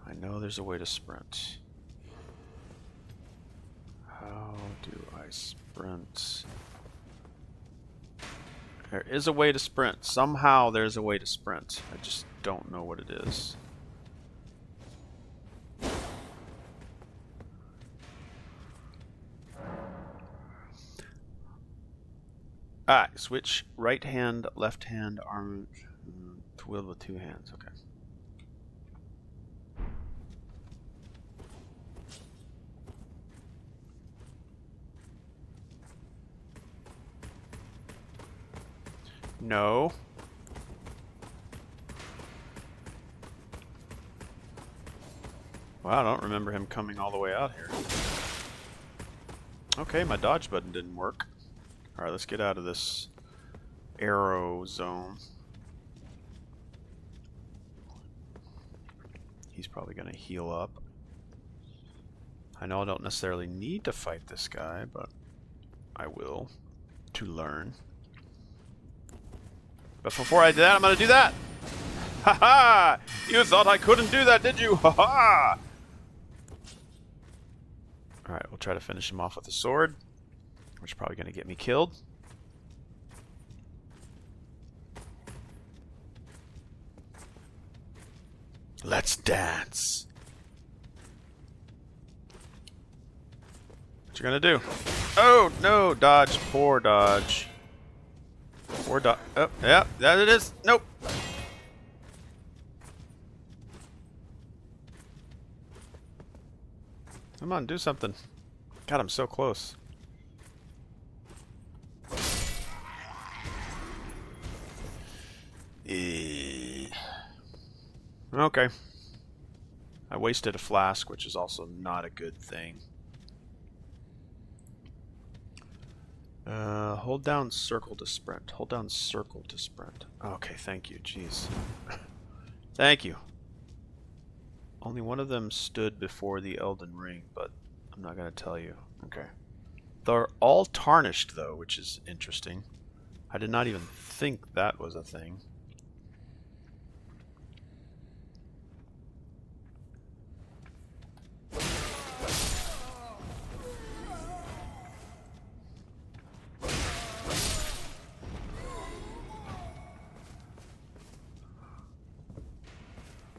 Speaker 1: I know there's a way to sprint. How do I sprint? There is a way to sprint. Somehow there's a way to sprint. I just don't know what it is. Alright, switch right hand, left hand, arm to wield with two hands. Okay. No. Wow, I don't remember him coming all the way out here. Okay, my dodge button didn't work. Alright, let's get out of this arrow zone. He's probably going to heal up. I know I don't necessarily need to fight this guy, but I will to learn. But before I do that, I'm going to do that! Ha ha! You thought I couldn't do that, did you? Ha ha! Alright, we'll try to finish him off with a sword, which is probably going to get me killed. Let's dance. What you gonna do? Oh no! Dodge. Poor dodge. Poor dodge. Oh, yeah, that it is. Nope. Come on, do something. God, I'm so close. Okay. I wasted a flask, which is also not a good thing. Hold down circle to sprint. Hold down circle to sprint. Okay, thank you. Jeez. Thank you. Only one of them stood before the Elden Ring, but I'm not going to tell you. Okay. They're all tarnished, though, which is interesting. I did not even think that was a thing.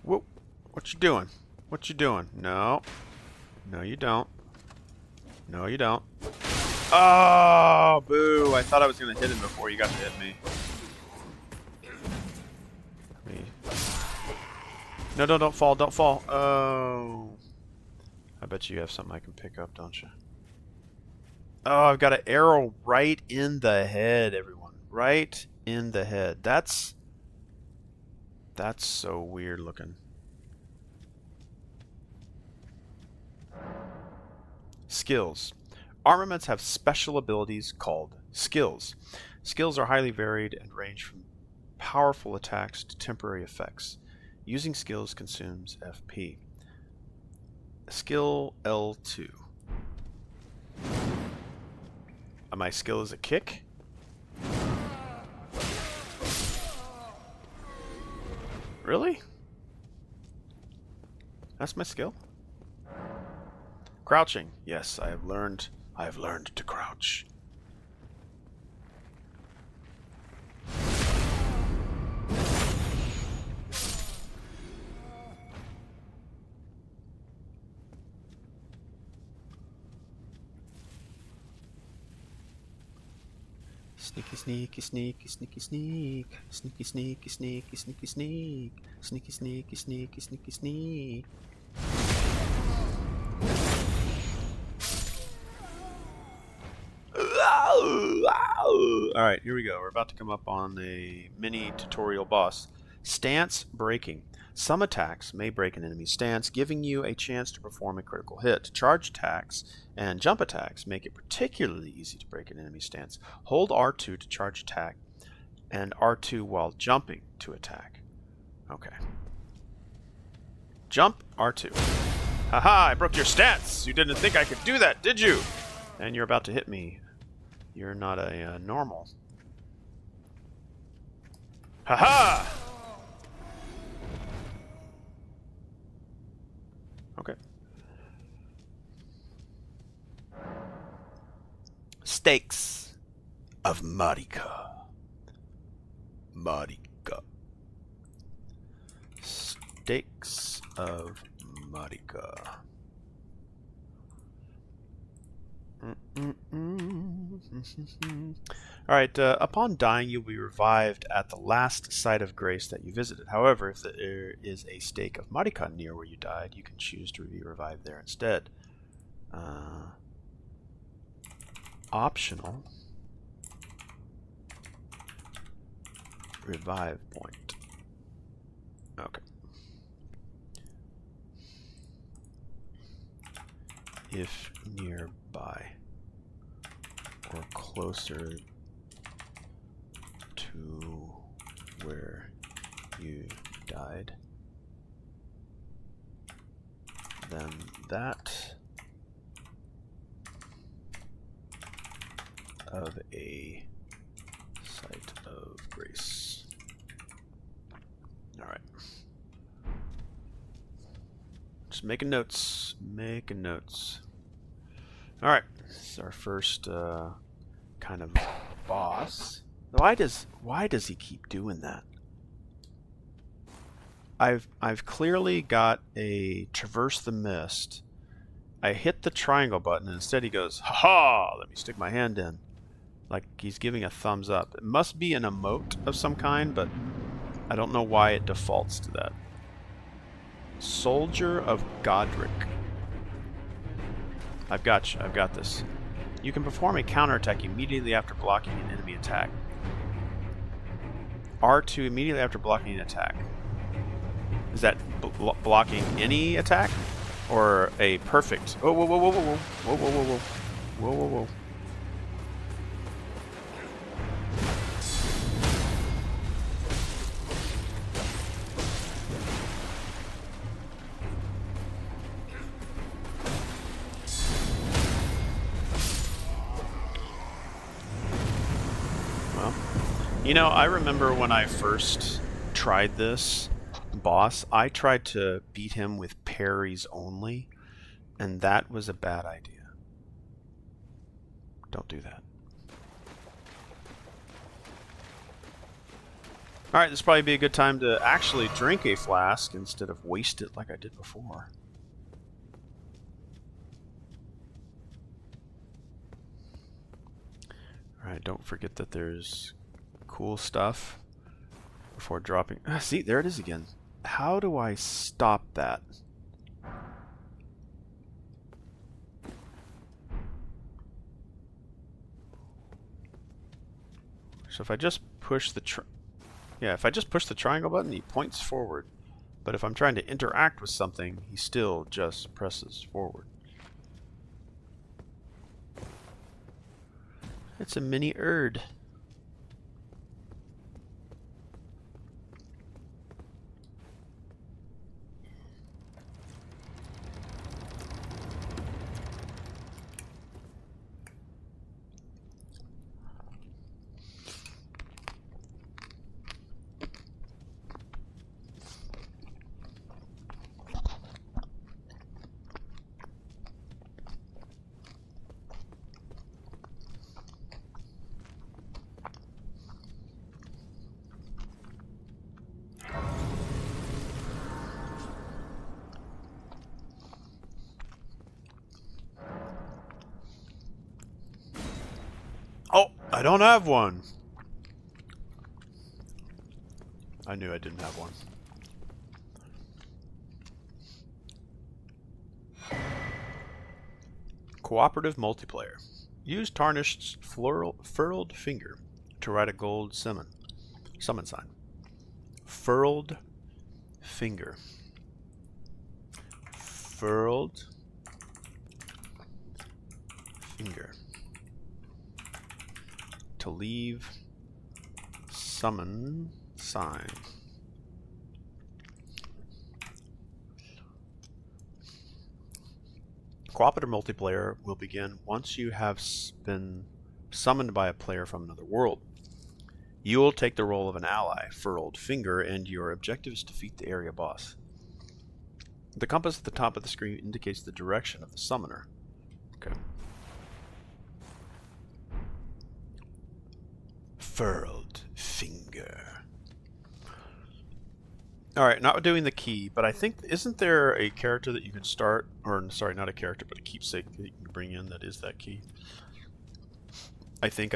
Speaker 1: Whoa. What you doing? What you doing? No. No, you don't. No, you don't. Oh, boo. I thought I was going to hit him before you got to hit me. No, don't fall. Don't fall. Oh. I bet you have something I can pick up, don't you? Oh, I've got an arrow right in the head, everyone. Right in the head. That's so weird looking. Skills. Armaments have special abilities called skills. Skills are highly varied and range from powerful attacks to temporary effects. Using skills consumes FP. Skill L2. My skill is a kick. Really? That's my skill? Crouching. Yes, I have learned to crouch. Sneaky, sneaky, sneaky, sneaky, sneak. Sneaky, sneaky, sneaky, sneaky, sneak. Sneaky, sneaky, sneaky, sneaky, sneak. Alright, here we go. We're about to come up on a mini tutorial boss. Stance breaking. Some attacks may break an enemy's stance, giving you a chance to perform a critical hit. Charge attacks and jump attacks make it particularly easy to break an enemy's stance. Hold R2 to charge attack and R2 while jumping to attack. Okay. Jump, R2. Haha, I broke your stance! You didn't think I could do that, did you? And you're about to hit me. You're not a normal. Haha! Okay. Stakes of Marika. Marika. Stakes of Marika. Alright, upon dying you'll be revived at the last site of grace that you visited. However, if there is a stake of Marika near where you died, you can choose to be revived there instead. Optional. Revive point. Okay. if nearby or closer to where you died, then that of a site of grace. All right. Just making notes. Making notes. All right. This is our first kind of boss. Why does he keep doing that? I've clearly got a traverse the mist. I hit the triangle button and instead he goes, "Ha ha! Let me stick my hand in." Like he's giving a thumbs up. It must be an emote of some kind, but I don't know why it defaults to that. Soldier of Godric. I've got you. I've got this. You can perform a counterattack immediately after blocking an enemy attack. R2 immediately after blocking an attack. Is that blocking any attack? Or a perfect... Whoa, whoa, whoa, whoa, whoa, whoa, whoa, whoa, whoa, whoa, whoa, whoa. Well, you know, I remember when I first tried this boss, I tried to beat him with parries only, and that was a bad idea. Don't do that. Alright, this will probably be a good time to actually drink a flask instead of waste it like I did before. Alright, don't forget that there's cool stuff before dropping. See, there it is again. How do I stop that? So if I just push the if I just push the triangle button, he points forward. But if I'm trying to interact with something, he still just presses forward. It's a mini Erd. Oh, I don't have one. I knew I didn't have one. Cooperative multiplayer. Use tarnished furled finger to write a gold summon sign. Furled finger. Furled finger. To leave summon sign. Cooperative multiplayer will begin once you have been summoned by a player from another world. You will take the role of an ally, Furled Finger, and your objective is to defeat the area boss. The compass at the top of the screen indicates the direction of the summoner. Okay. Furled Finger. Alright, not doing the key, but I think, isn't there a character that you can start, or sorry, not a character, but a keepsake that you can bring in that is that key? I think.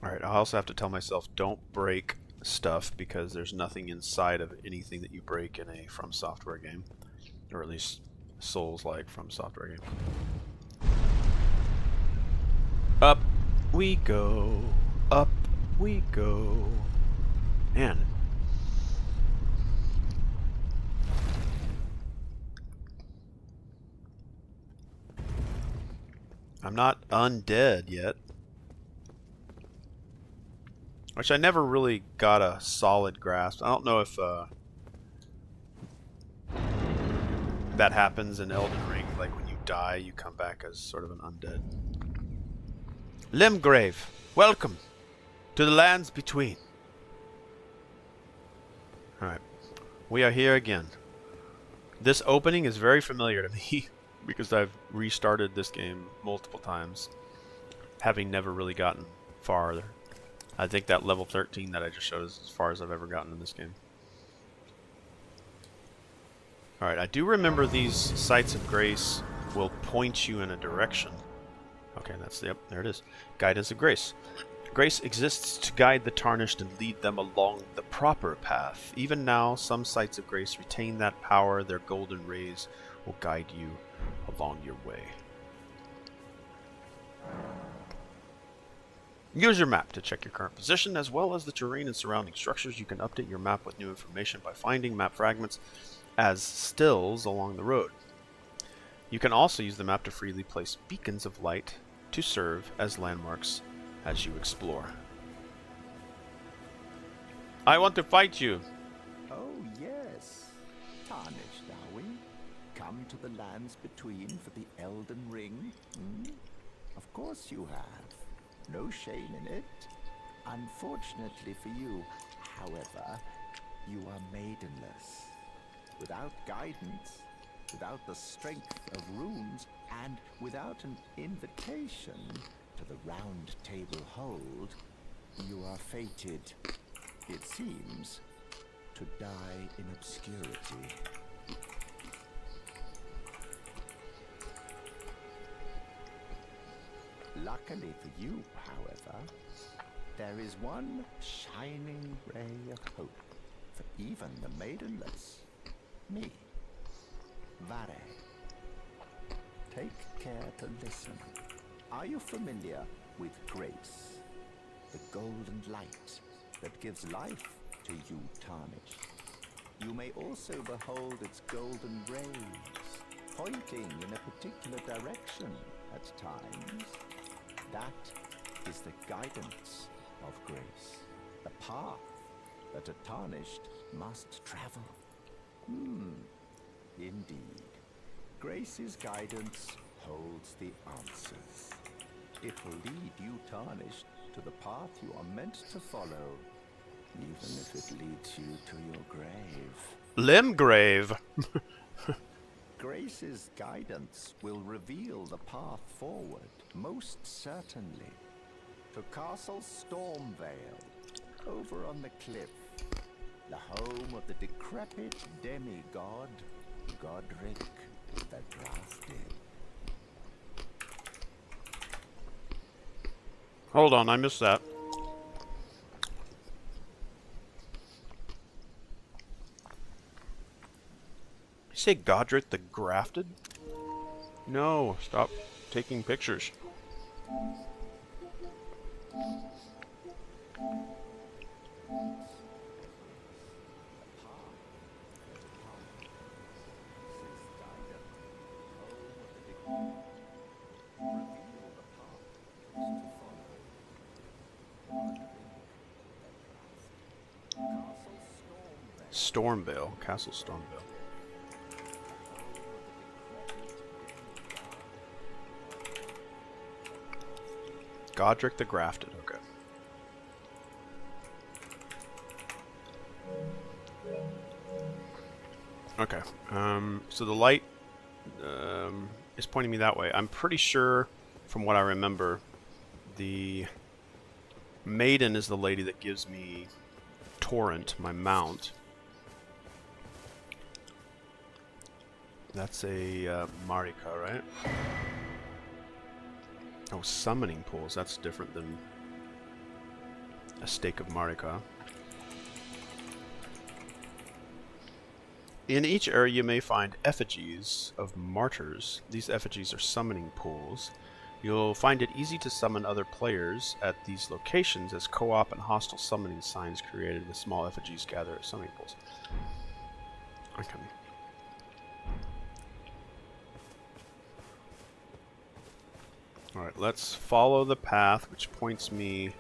Speaker 1: Alright, I also have to tell myself, don't break stuff, because there's nothing inside of anything that you break in a FromSoftware game. Or at least Souls-like FromSoftware game. Up we go. Up we go. Man. I'm not undead yet. Which I never really got a solid grasp. I don't know if that happens in Elden Ring. Like when you die, you come back as sort of an undead. Limgrave, welcome to the lands between. Alright, we are here again. This opening is very familiar to me because I've restarted this game multiple times, having never really gotten farther. I think that level 13 that I just showed is as far as I've ever gotten in this game. Alright, I do remember these sites of grace will point you in a direction. Okay, that's, yep, there it is. Guidance of grace. Grace exists to guide the tarnished and lead them along the proper path. Even now, some sites of grace retain that power. Their golden rays will guide you along your way. Use your map to check your current position, as well as the terrain and surrounding structures. You can update your map with new information by finding map fragments as stills along the road. You can also use the map to freely place beacons of light to serve as landmarks as you explore. I want to fight you!
Speaker 3: Oh yes, tarnished are we? Come to the lands between for the Elden Ring? Hmm? Of course you have. No shame in it. Unfortunately for you, however, you are maidenless. Without guidance, without the strength of runes, and without an invitation to the round table hold, you are fated, it seems, to die in obscurity. Luckily for you, however, there is one shining ray of hope for even the maidenless. Me, Vare. Take care to listen. Are you familiar with grace? The golden light that gives life to you tarnished. You may also behold its golden rays, pointing in a particular direction at times. That is the guidance of grace, the path that a tarnished must travel. Indeed. Grace's guidance holds the answers. It will lead you tarnished to the path you are meant to follow, even if it leads you to your grave.
Speaker 1: Limgrave!
Speaker 3: Grace's guidance will reveal the path forward, most certainly, to Castle Stormvale, over on the cliff, the home of the decrepit demigod, Godric the Drafted.
Speaker 1: Hold on, I missed that. You say Godric the Grafted? No, stop taking pictures. Stormvale, Castle Stormvale. Godric the Grafted, okay. Okay, so the light is pointing me that way. I'm pretty sure, from what I remember, the maiden is the lady that gives me Torrent, my mount. That's a Marika, right? Oh, summoning pools. That's different than a stake of Marika. In each area you may find effigies of martyrs. These effigies are summoning pools. You'll find it easy to summon other players at these locations as co-op and hostile summoning signs created with small effigies gather at summoning pools. Okay. Alright, let's follow the path, which points me...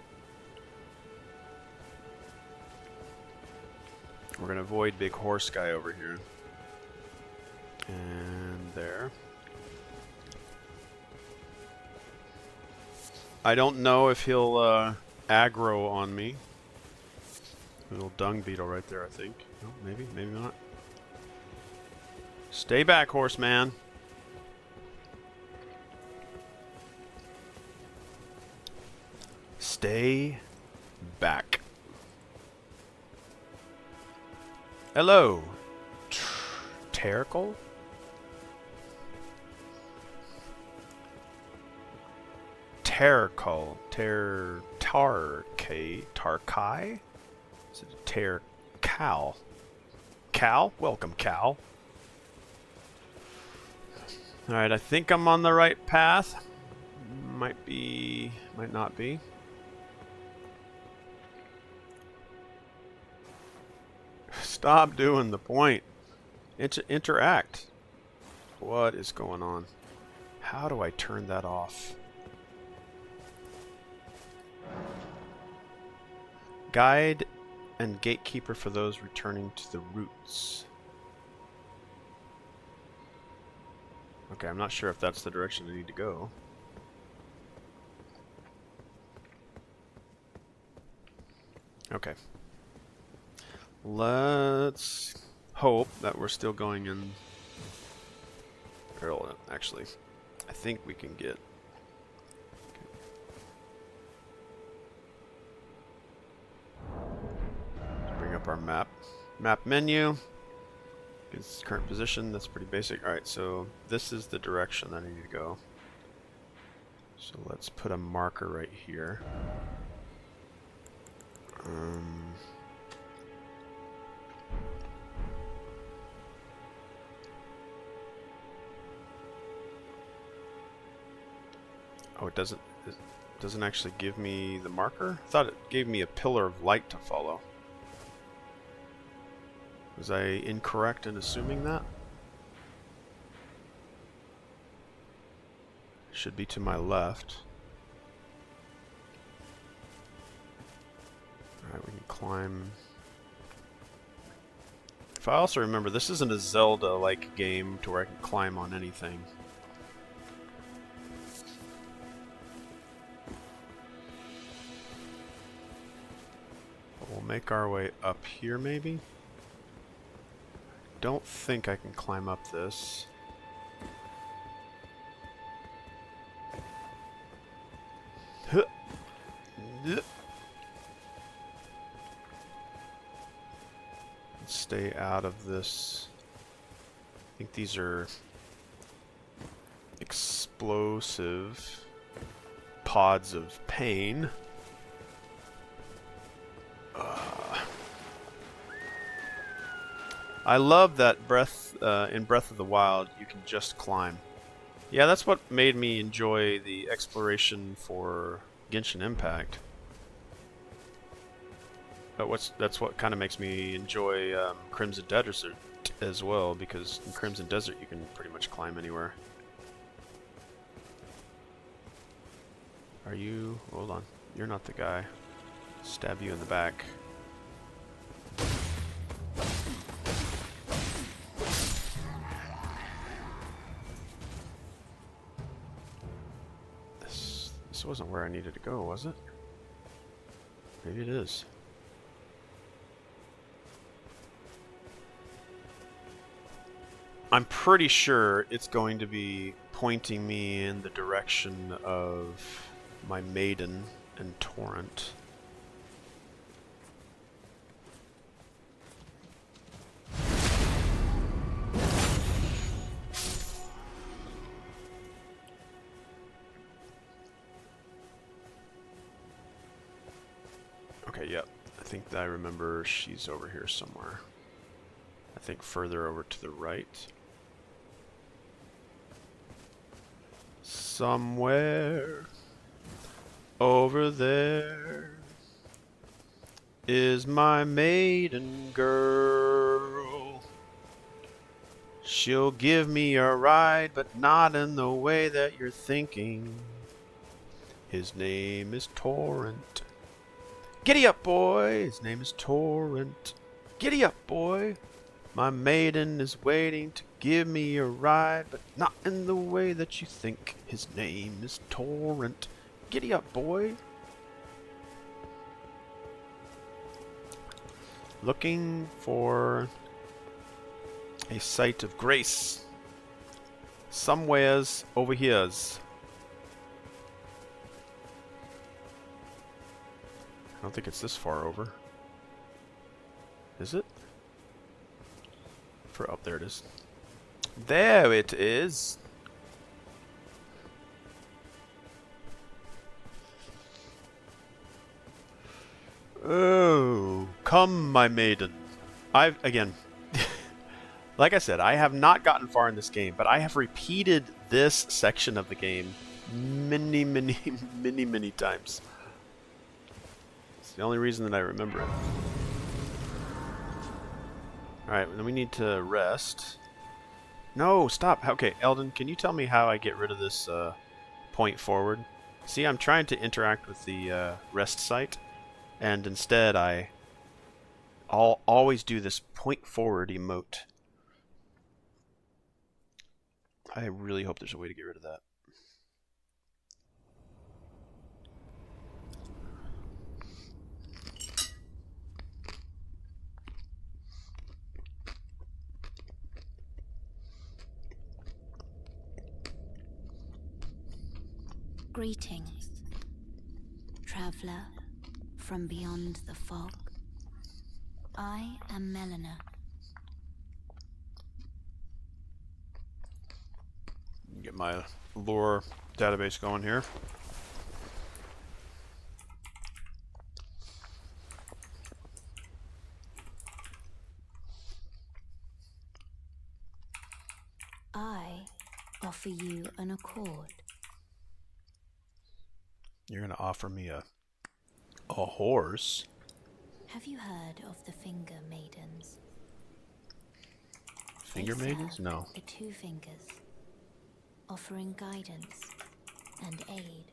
Speaker 1: We're going to avoid big horse guy over here. And there. I don't know if he'll aggro on me. Little dung beetle right there, I think. No, maybe, maybe not. Stay back, horseman. Stay back. Hello. Terrical? Terrical. Tarkai? Is it Cal? Cal? Welcome, Cal. Alright, I think I'm on the right path. Might be, might not be. Stop doing the point. Interact. What is going on? How do I turn that off? Guide and gatekeeper for those returning to the roots. Okay, I'm not sure if that's the direction I need to go. Okay. Let's hope that we're still going in. Or, actually, I think we can get... Bring up our map. Map menu. Its current position, that's pretty basic. Alright, so this is the direction that I need to go. So let's put a marker right here. Oh, it doesn't actually give me the marker? I thought it gave me a pillar of light to follow. Was I incorrect in assuming that? Should be to my left. Alright, we can climb. If I also remember, this isn't a Zelda-like game to where I can climb on anything. But we'll make our way up here, maybe? Don't think I can climb up this. Let's stay out of this. I think these are explosive pods of pain. I love that in Breath of the Wild you can just climb. Yeah, that's what made me enjoy the exploration for Genshin Impact. But that's what kind of makes me enjoy Crimson Desert as well, because in Crimson Desert you can pretty much climb anywhere. Are you... hold on. You're not the guy. Stab you in the back. This wasn't where I needed to go, was it? Maybe it is. I'm pretty sure it's going to be pointing me in the direction of my maiden and torrent. Okay, yep. I think I remember she's over here somewhere. I think further over to the right. Somewhere over there is my maiden girl. She'll give me a ride, but not in the way that you're thinking. His name is Torrent. Giddy up, boy! His name is Torrent. Giddy up, boy! My maiden is waiting to give me a ride, but not in the way that you think. His name is Torrent. Giddy up, boy! Looking for a site of grace. Somewheres over here's. I don't think it's this far over. Is it? For up there it is. There it is. Oh, come, my maiden. Again, like I said, I have not gotten far in this game, but I have repeated this section of the game many, many times. It's the only reason that I remember it. Alright, then we need to rest. No, stop. Okay, Eldon, can you tell me how I get rid of this point forward? See, I'm trying to interact with the rest site, and instead I'll always do this point forward emote. I really hope there's a way to get rid of that.
Speaker 4: Greetings, traveler from beyond the fog. I am Melina.
Speaker 1: Get my lore database going here.
Speaker 4: I offer you an accord.
Speaker 1: You're gonna offer me a horse?
Speaker 4: Have you heard of the Finger Maidens?
Speaker 1: Finger
Speaker 4: They
Speaker 1: maidens?
Speaker 4: serve
Speaker 1: No.
Speaker 4: The two fingers, offering guidance and aid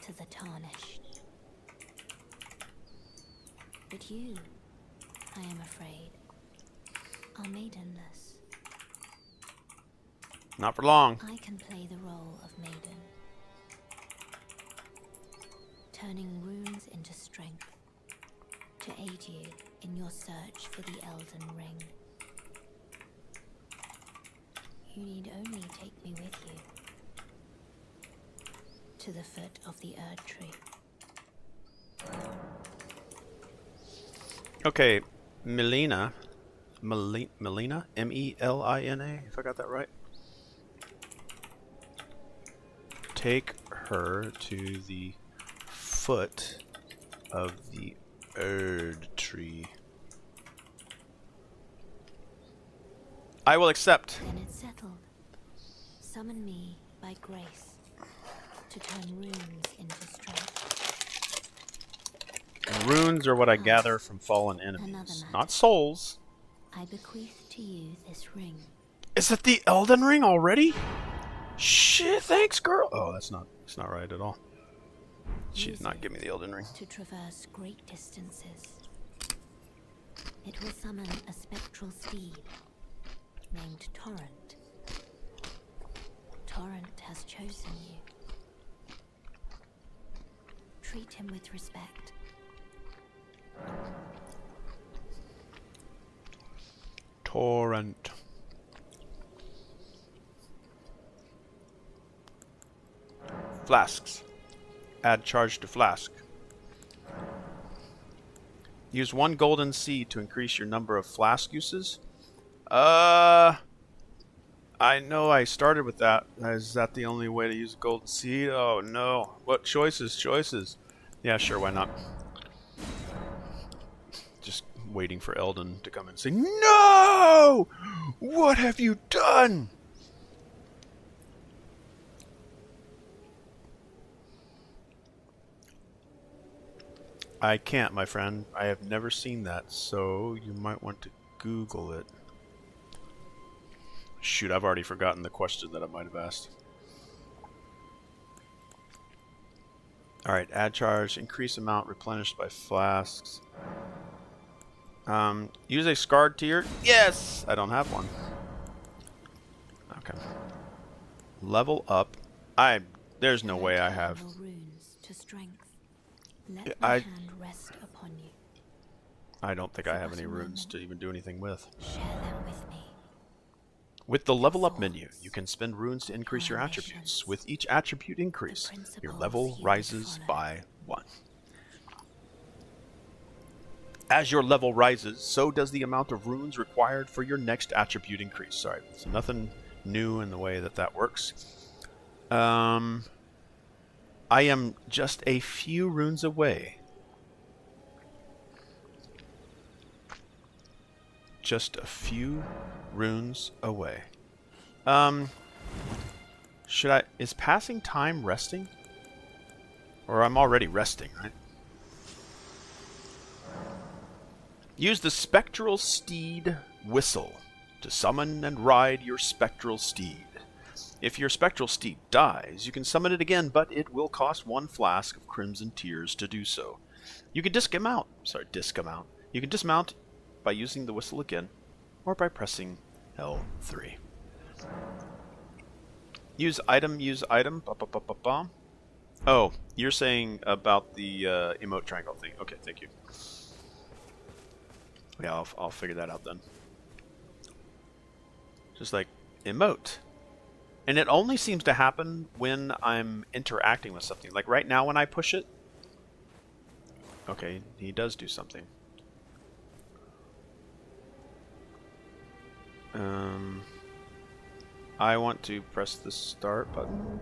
Speaker 4: to the tarnished. But you, I am afraid, are maidenless.
Speaker 1: Not for long.
Speaker 4: I can play the role of maiden, turning runes into strength to aid you in your search for the Elden Ring. You need only take me with you to the foot of the Erd Tree.
Speaker 1: Okay, Melina, M-E-L-I-N-A, if I got that right. Take her to the foot of the Erd Tree. I will accept.
Speaker 4: Then it's settled. Summon me by grace to turn runes into strength.
Speaker 1: Runes are what I gather from fallen enemies, not souls.
Speaker 4: I bequeath to you this ring.
Speaker 1: Is it the Elden Ring already? Shit, thanks, girl. Oh, it's not right at all. She did not give me the Elden Ring.
Speaker 4: To traverse great distances. It will summon a spectral steed named Torrent. Torrent has chosen you. Treat him with respect.
Speaker 1: Torrent. Flasks. Add charge to flask. Use 1 golden seed to increase your number of flask uses. I know I started with that. Is that the only way to use a golden seed? Oh no. What choices? Yeah, sure, why not? Just waiting for Eldon to come and say, "No! What have you done?" I can't, my friend. I have never seen that, so you might want to Google it. Shoot, I've already forgotten the question that I might have asked. Alright, add charge, increase amount replenished by flasks. Use a scarred tier. Yes! I don't have one. Okay. Level up. There's no way I have.
Speaker 4: Runes to strength. Let
Speaker 1: I-
Speaker 4: my hand rest upon you.
Speaker 1: I don't think I have any runes to even do anything with.
Speaker 4: Share them with me.
Speaker 1: With the level up menu, you can spend runes to increase your attributes. With each attribute increase, your level rises by 1. As your level rises, so does the amount of runes required for your next attribute increase. Sorry, so nothing new in the way that works. I am just a few runes away. Just a few runes away. Is passing time resting? Or I'm already resting, right? Use the spectral steed whistle to summon and ride your spectral steed. If your spectral steed dies, you can summon it again, but it will cost 1 flask of crimson tears to do so. You can dismount. You can dismount by using the whistle again, or by pressing L3. Use item. Oh, you're saying about the emote triangle thing. Okay, thank you. Yeah, I'll figure that out then. Just like emote. And it only seems to happen when I'm interacting with something. Like right now when I push it. Okay, he does do something. I want to press the start button.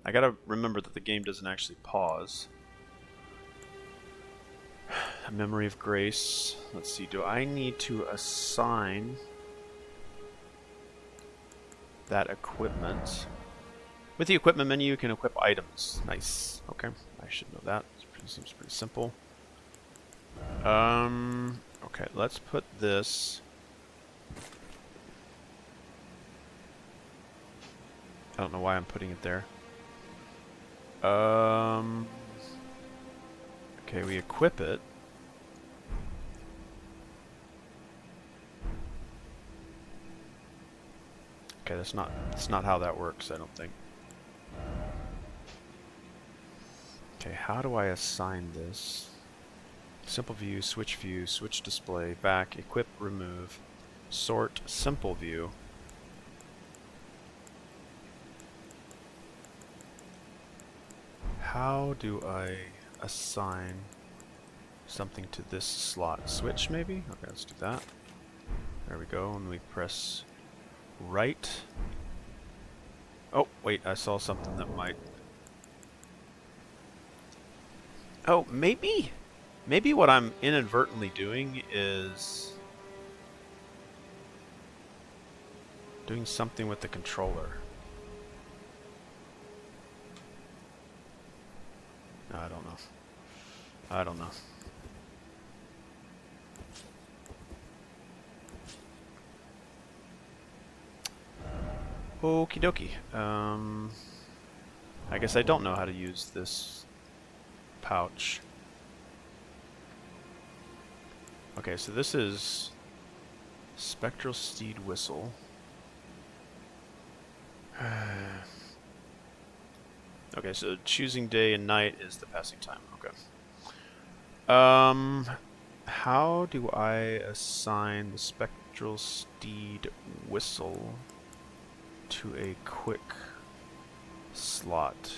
Speaker 1: I gotta remember that the game doesn't actually pause. A memory of grace. Let's see, do I need to assign that equipment? With the equipment menu, you can equip items. Nice. Okay, I should know that. Seems pretty simple. Okay, let's put this. I don't know why I'm putting it there. Okay, we equip it. Okay, that's not how that works, I don't think. Okay, how do I assign this? Simple view, switch display, back, equip, remove, sort, simple view. How do I assign something to this slot? Switch, maybe? Okay, let's do that. There we go, and we press right. Oh, wait, I saw something that might... Oh, maybe what I'm inadvertently doing is doing something with the controller. No, I don't know. I don't know. Okie dokie. I guess I don't know how to use this pouch. Okay, so this is Spectral Steed Whistle. Okay, so choosing day and night is the passing time. Okay. How do I assign the Spectral Steed Whistle to a quick slot?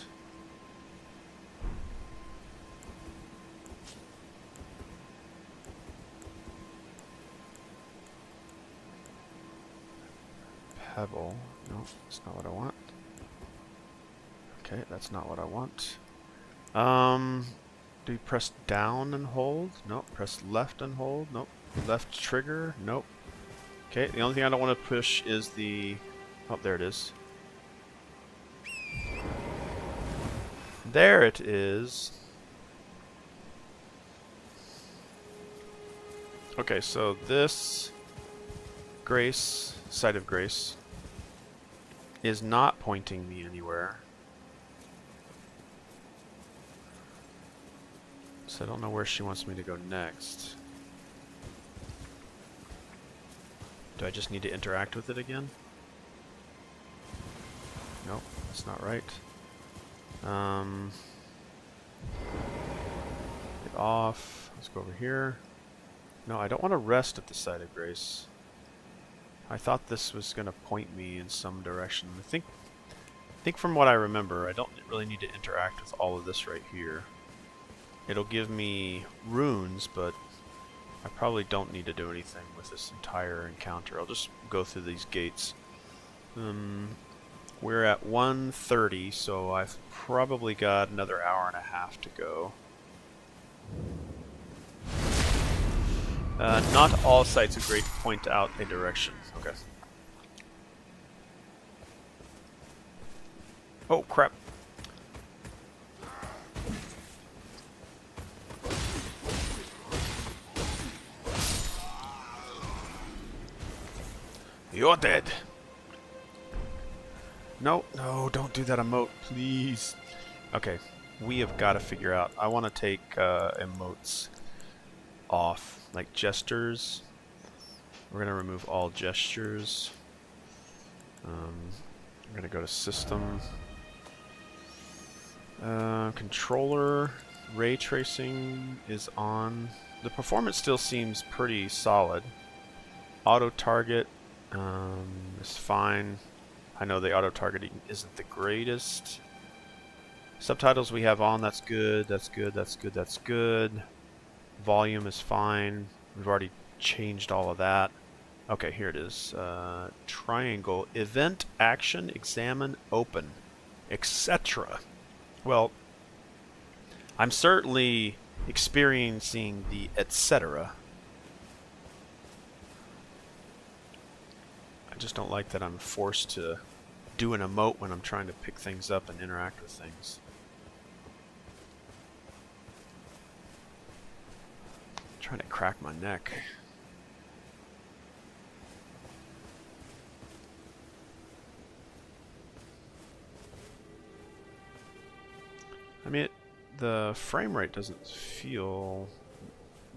Speaker 1: Pebble. No, that's not what I want. Okay, that's not what I want. Do you press down and hold? Nope. Press left and hold? Nope. Left trigger? Nope. Okay, the only thing I don't want to push is the... Oh, there it is. There it is. Okay, so this Grace, Site of Grace, is not pointing me anywhere. So I don't know where she wants me to go next. Do I just need to interact with it again? Nope, that's not right. Get off. Let's go over here. No, I don't want to rest at the site of grace. I thought this was going to point me in some direction. I think from what I remember, I don't really need to interact with all of this right here. It'll give me runes, but I probably don't need to do anything with this entire encounter. I'll just go through these gates. We're at 1:30, so I've probably got another hour and a half to go. Not all sites of great point out a direction. Okay. Oh, crap. You're dead. No, no, don't do that emote, please. Okay, we have got to figure out. I want to take emotes off, like gestures. We're going to remove all gestures. I'm going to go to System. Controller. Ray tracing is on. The performance still seems pretty solid. Auto target is fine. I know the auto targeting isn't the greatest. Subtitles we have on, that's good, that's good, that's good, that's good. Volume is fine. We've already changed all of that. Okay, here it is. Triangle, event, action, examine, open, etc. Well, I'm certainly experiencing the etc. I just don't like that I'm forced to do an emote when I'm trying to pick things up and interact with things. I'm trying to crack my neck. I mean, the frame rate doesn't feel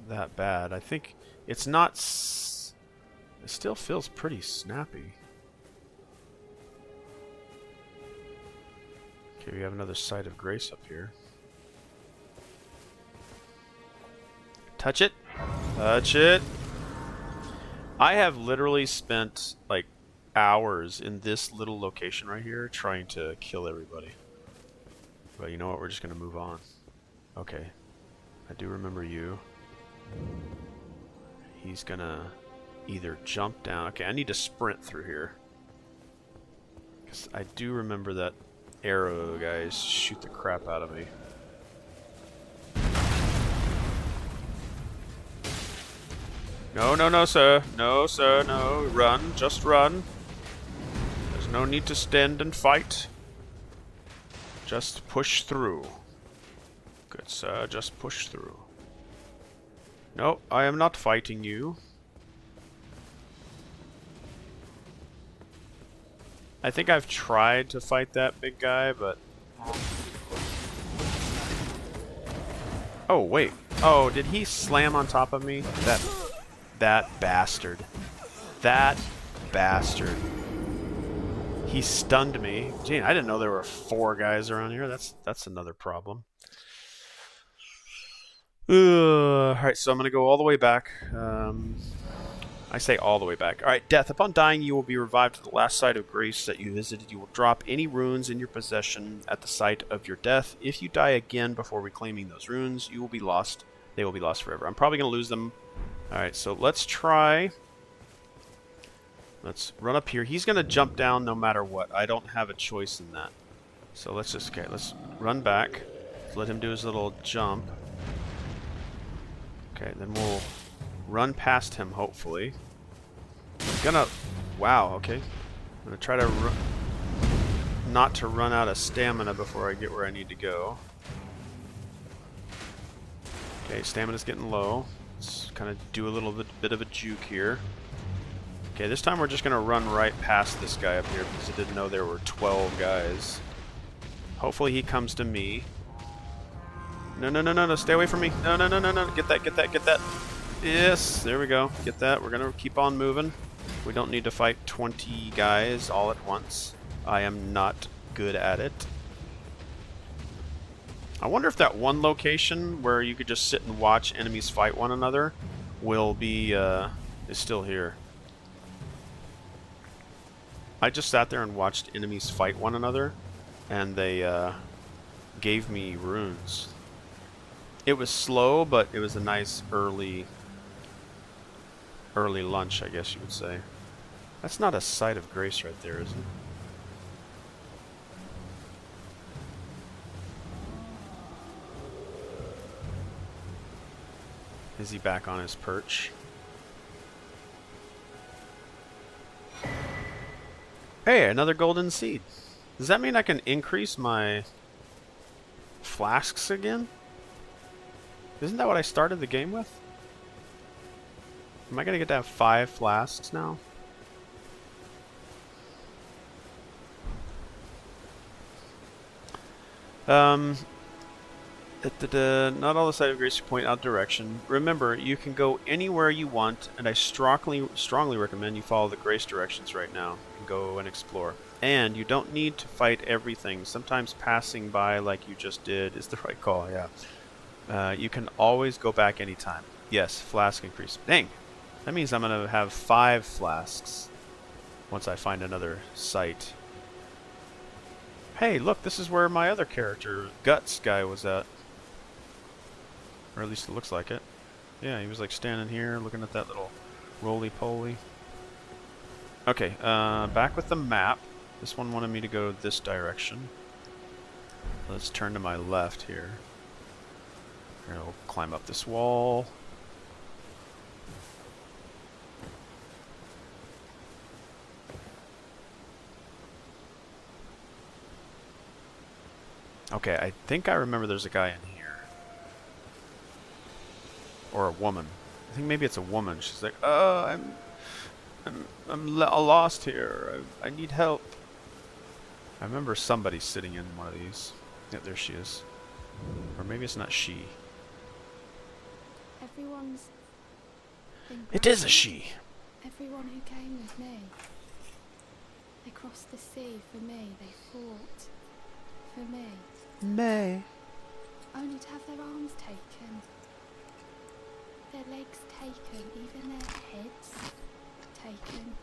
Speaker 1: that bad. I think it's not... It still feels pretty snappy. Okay, we have another site of grace up here. Touch it! Touch it! I have literally spent, like, hours in this little location right here trying to kill everybody. But you know what? We're just going to move on. Okay. I do remember you. He's going to either jump down. Okay, I need to sprint through here. Because I do remember that arrow guys shoot the crap out of me. No, no, no, sir. No, sir, no. Run. Just run. There's no need to stand and fight. Just push through. Good, sir. Just push through. No, I am not fighting you. I think I've tried to fight that big guy, but... Oh, wait. Oh, did he slam on top of me? That bastard. That bastard. He stunned me. Gee, I didn't know there were 4 guys around here. That's another problem. Alright, so I'm going to go all the way back. I say all the way back. Alright, death. Upon dying, you will be revived to the last site of grace that you visited. You will drop any runes in your possession at the site of your death. If you die again before reclaiming those runes, you will be lost. They will be lost forever. I'm probably going to lose them. Alright, so let's try. Let's run up here. He's going to jump down no matter what. I don't have a choice in that. So let's just, okay, let's run back. Let's let him do his little jump. Okay, then we'll run past him, hopefully. I'm gonna... Wow, okay. I'm gonna try to not to run out of stamina before I get where I need to go. Okay, stamina's getting low. Let's kind of do a little bit of a juke here. Okay, this time we're just gonna run right past this guy up here because I didn't know there were 12 guys. Hopefully he comes to me. No, no, no, no, no. Stay away from me. No, no, no, no, no. Get that, get that, get that. Yes, there we go. Get that. We're going to keep on moving. We don't need to fight 20 guys all at once. I am not good at it. I wonder if that one location where you could just sit and watch enemies fight one another will be, is still here. I just sat there and watched enemies fight one another, and they gave me runes. It was slow, but it was a nice early lunch, I guess you would say. That's not a site of grace right there, is it? Is he back on his perch? Hey, another golden seed. Does that mean I can increase my flasks again? Isn't that what I started the game with? Am I gonna get to have 5 flasks now? Not all the site of grace point out direction. Remember, you can go anywhere you want, and I strongly recommend you follow the grace directions right now and go and explore. And you don't need to fight everything. Sometimes passing by like you just did is the right call, yeah. You can always go back anytime. Yes, flask increase. Dang! That means I'm going to have 5 flasks once I find another site. Hey, look, this is where my other character, Guts guy, was at. Or at least it looks like it. Yeah, he was like standing here looking at that little roly-poly. Okay, back with the map. This one wanted me to go this direction. Let's turn to my left here. Here, I'll climb up this wall. Okay, I think I remember there's a guy in here. Or a woman. I think maybe it's a woman. She's like, "Oh, I'm lost here. I need help." I remember somebody sitting in one of these. Yeah, there she is. Or maybe it's not she.
Speaker 5: Everyone's been
Speaker 1: It is a
Speaker 5: brave.
Speaker 1: she.
Speaker 5: Everyone who came with me. They crossed the sea for me. They fought for me.
Speaker 1: May.
Speaker 5: Only to have their arms taken. Their legs taken. Even their heads taken.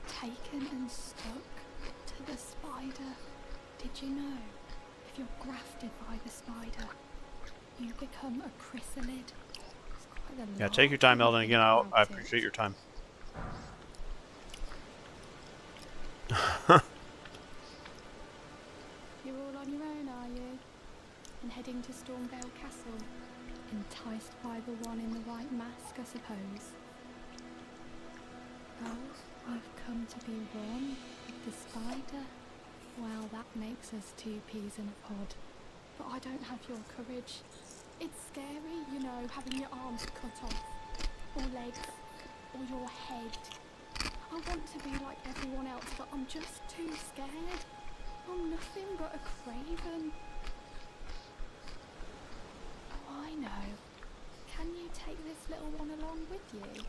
Speaker 5: Taken and stuck to the spider. Did you know? If you're grafted by the spider, you become a chrysalid. It's quite a
Speaker 1: Yeah,
Speaker 5: lot
Speaker 1: take your time,
Speaker 5: when you
Speaker 1: Eldon.
Speaker 5: think
Speaker 1: Again, I
Speaker 5: about
Speaker 1: appreciate
Speaker 5: it.
Speaker 1: your time.
Speaker 5: You're all on your own, are you? And heading to Stormvale Castle? Enticed by the one in the white mask, I suppose. Oh, you've come to be one with the spider? Well, that makes us 2 peas in a pod. But I don't have your courage. It's scary, you know, having your arms cut off. Or legs. Or your head. I want to be like everyone else, but I'm just too scared. I'm nothing but a craven. Oh, I know. Can you take this little one along with you?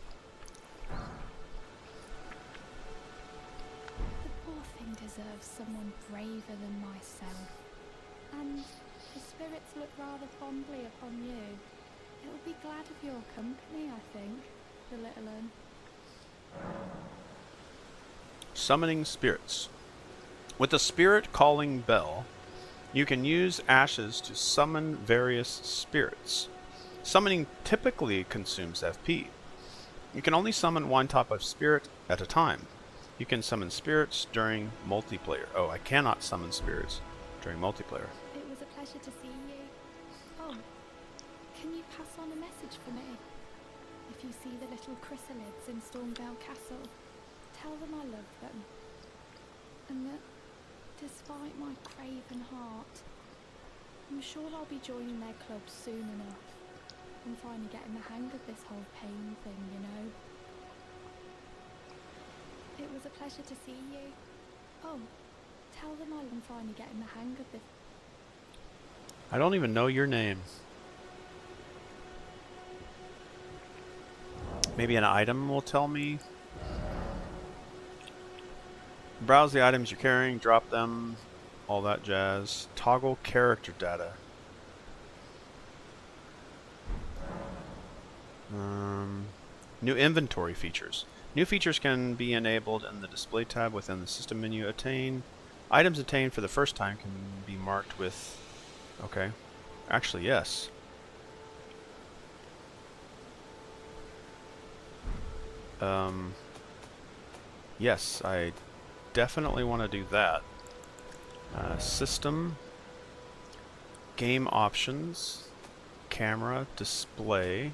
Speaker 5: The poor thing deserves someone braver than myself. And the spirits look rather fondly upon you. It'll be glad of your company, I think, the little un.
Speaker 1: Summoning spirits. With the spirit calling bell, you can use ashes to summon various spirits. Summoning typically consumes FP. You can only summon one type of spirit at a time. You can summon spirits during multiplayer. Oh, I cannot summon spirits during multiplayer.
Speaker 5: It was a pleasure to see you. Oh, can you pass on a message for me? If you see the little chrysalids in Stormvale Castle, tell them I love them. And that, despite my craven heart, I'm sure I'll be joining their club soon enough. I'm finally getting the hang of this whole pain thing, you know. It was a pleasure to see you. Oh, tell them I'm finally getting the hang of this.
Speaker 1: I don't even know your name. Maybe an item will tell me. Browse the items you're carrying, drop them, all that jazz. Toggle character data. New inventory features. New features can be enabled in the display tab within the system menu. Items attained for the first time can be marked with... Okay. Actually, yes. Yes, I definitely want to do that. System, game options, camera, display,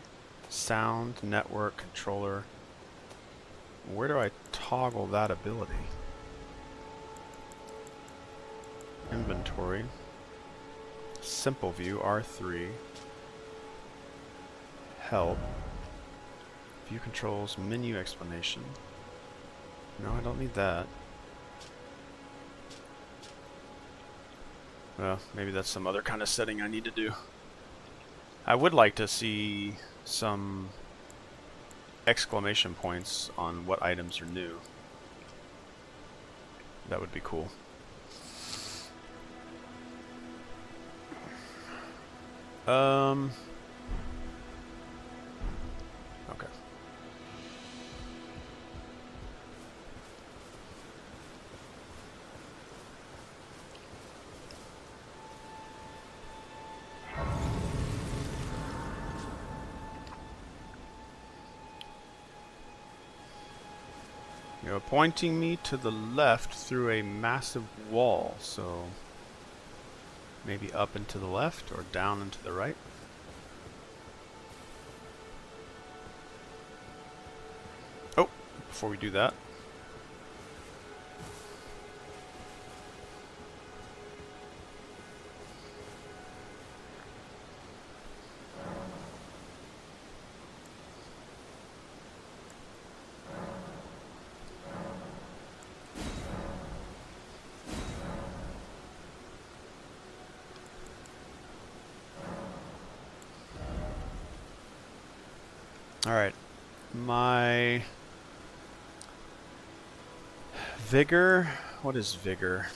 Speaker 1: sound, network, controller. Where do I toggle that ability? Inventory, simple view, R3, help, view controls, menu explanation. No, I don't need that. Well, maybe that's some other kind of setting I need to do. I would like to see some exclamation points on what items are new. That would be cool. Okay. You're pointing me to the left through a massive wall, so maybe up and to the left or down and to the right. Oh, before we do that. Alright, my vigor, what is vigor?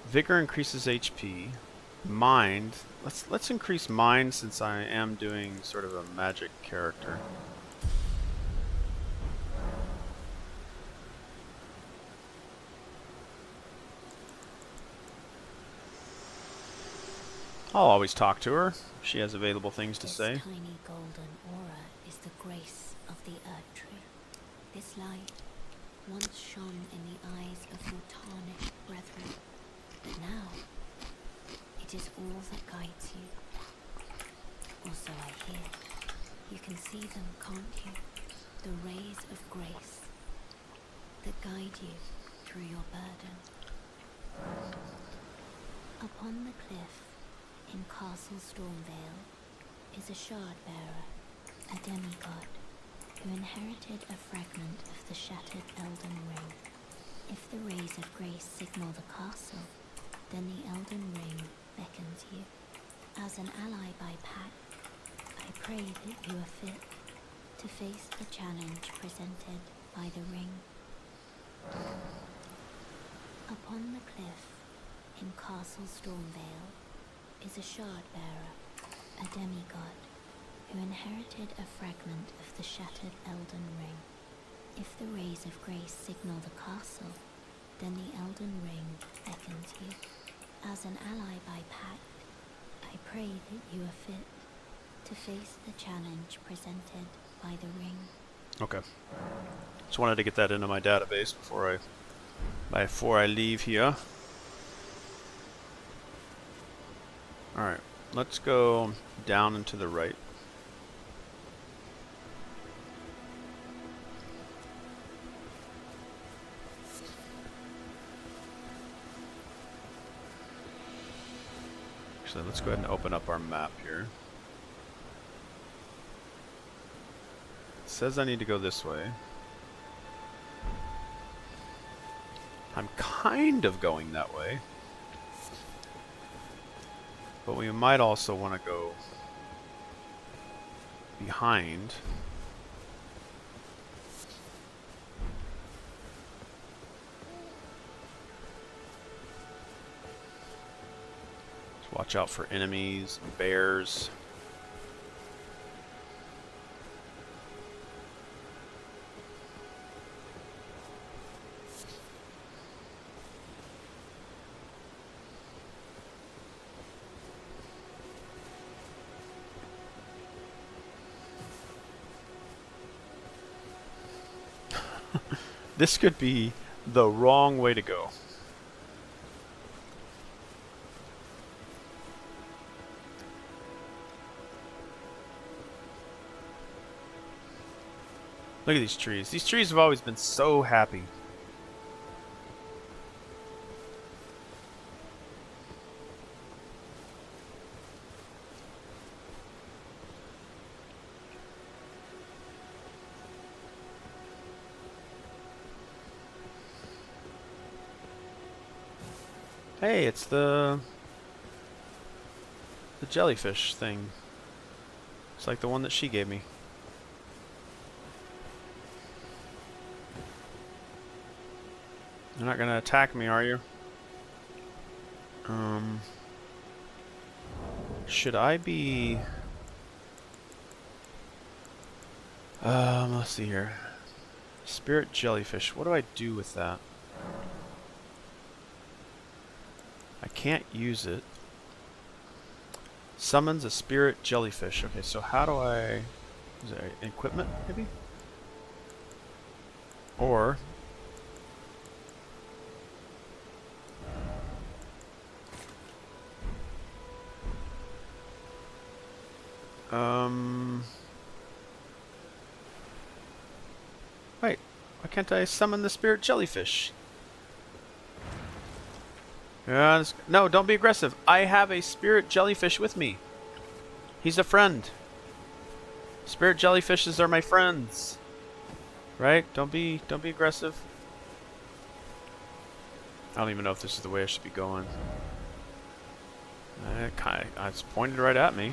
Speaker 1: Vigor increases HP. Mind, let's increase mind since I am doing sort of a magic character. I'll always talk to her if she has available things to say.
Speaker 4: This tiny golden aura is the grace of the Earth Tree. This light once shone in the eyes of your tarnished brethren, but now it is all that guides you. Or so I hear. You can see them, can't you? The rays of grace that guide you through your burden. Upon the cliff in Castle Stormvale is a shard bearer, a demigod, who inherited a fragment of the shattered Elden Ring. If the rays of grace signal the castle, then the Elden Ring beckons you. As an ally by pact, I pray that you are fit to face the challenge presented by the ring. Upon the cliff in Castle Stormvale is a shard bearer, a demigod, who inherited a fragment of the shattered Elden Ring. If the rays of grace signal the castle, then the Elden Ring beckons you. As an ally by pact, I pray that you are fit to face the challenge presented by the ring.
Speaker 1: Okay. Just wanted to get that into my database before I leave here. Alright, let's go down and to the right. Actually, let's go ahead and open up our map here. It says I need to go this way. I'm kind of going that way. But we might also want to go behind. Just watch out for enemies, bears. This could be the wrong way to go. Look at these trees. These trees have always been so happy. Hey, it's the jellyfish thing. It's like the one that she gave me. You're not gonna attack me, are you? Should I be... let's see here. Spirit jellyfish. What do I do with that? I can't use it. Summons a spirit jellyfish. Okay, so how do I... Is there equipment, maybe? Or... Wait, why can't I summon the spirit jellyfish? No, don't be aggressive. I have a spirit jellyfish with me. He's a friend. Spirit jellyfishes are my friends. Right? Don't be aggressive. I don't even know if this is the way I should be going. It's pointed right at me.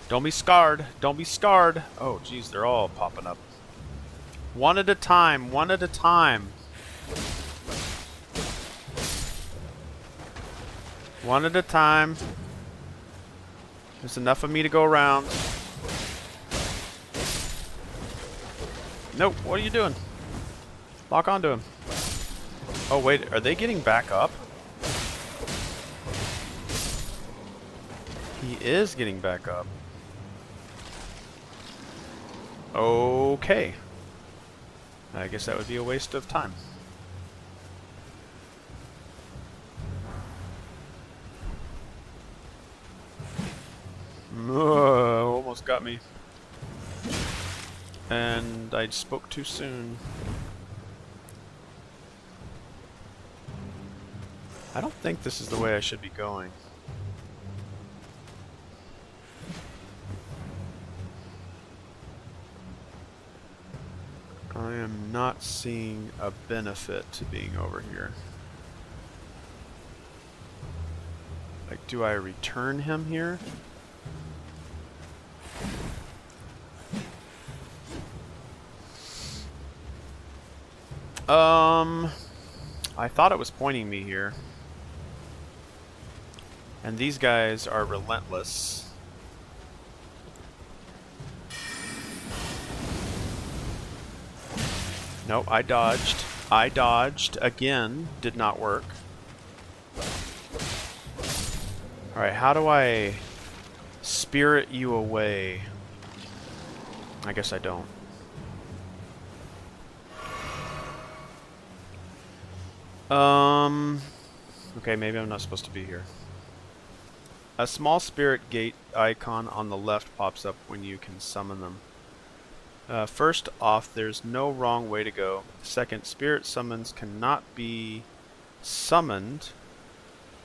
Speaker 1: Don't be scarred. Don't be scarred. Oh, geez, they're all popping up. One at a time. One at a time. One at a time. There's enough of me to go around. Nope. What are you doing? Lock onto him. Oh, wait. Are they getting back up? He is getting back up. Okay. I guess that would be a waste of time. Almost got me. And I spoke too soon. I don't think this is the way I should be going. I am not seeing a benefit to being over here. Like, do I return him here? I thought it was pointing me here. And these guys are relentless. Nope, I dodged. I dodged again. Did not work. Alright, how do I spirit you away? I guess I don't. Okay, maybe I'm not supposed to be here. A small spirit gate icon on the left pops up when you can summon them. First off, there's no wrong way to go. Second, spirit summons cannot be summoned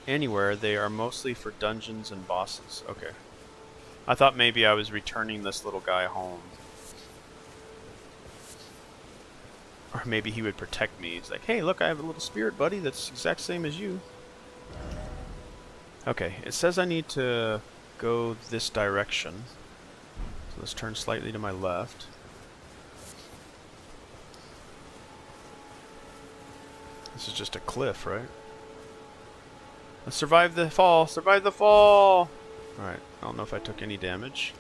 Speaker 1: anywhere. They are mostly for dungeons and bosses. Okay. I thought maybe I was returning this little guy home. Or maybe he would protect me. He's like, hey, look, I have a little spirit buddy that's the exact same as you. Okay, it says I need to go this direction. So let's turn slightly to my left. This is just a cliff, right? Let's survive the fall! Survive the fall! Alright, I don't know if I took any damage.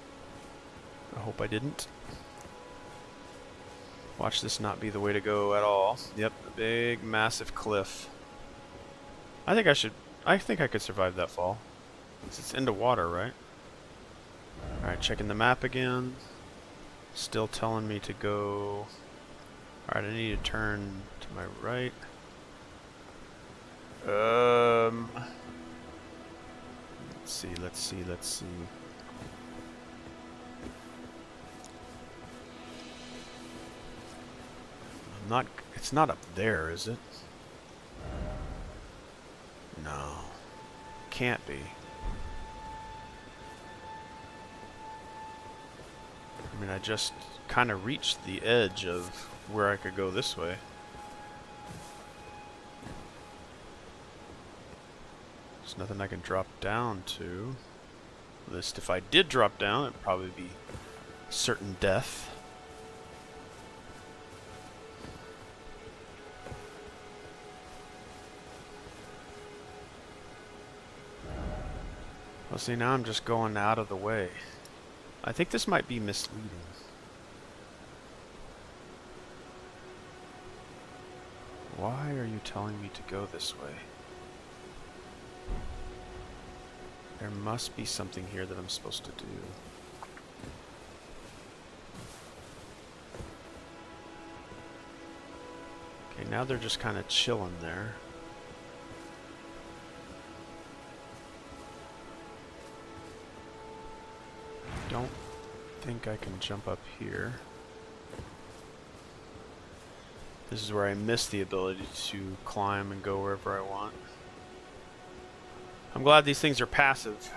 Speaker 1: I hope I didn't. Watch this not be the way to go at all. Yep, a big, massive cliff. I think I could survive that fall. It's into water, right? Alright, checking the map again. Still telling me to go... Alright, I need to turn to my right. Let's see. It's not up there, is it? No. Can't be. I mean, I just kind of reached the edge of where I could go this way. There's nothing I can drop down to. At least if I did drop down, it'd probably be certain death. Well, see, now I'm just going out of the way. I think this might be misleading. Why are you telling me to go this way? There must be something here that I'm supposed to do. Okay, now they're just kind of chilling there. Don't think I can jump up here. This is where I miss the ability to climb and go wherever I want. I'm glad these things are passive.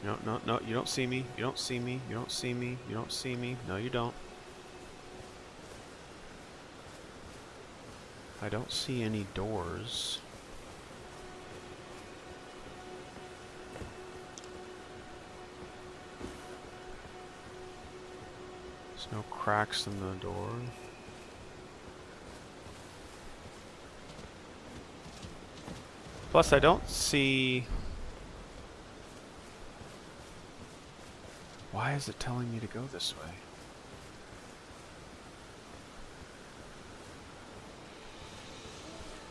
Speaker 1: No, you don't see me. You don't see me. You don't see me. You don't see me. No, you don't. I don't see any doors. There's no cracks in the door. Plus, I don't see... Why is it telling me to go this way?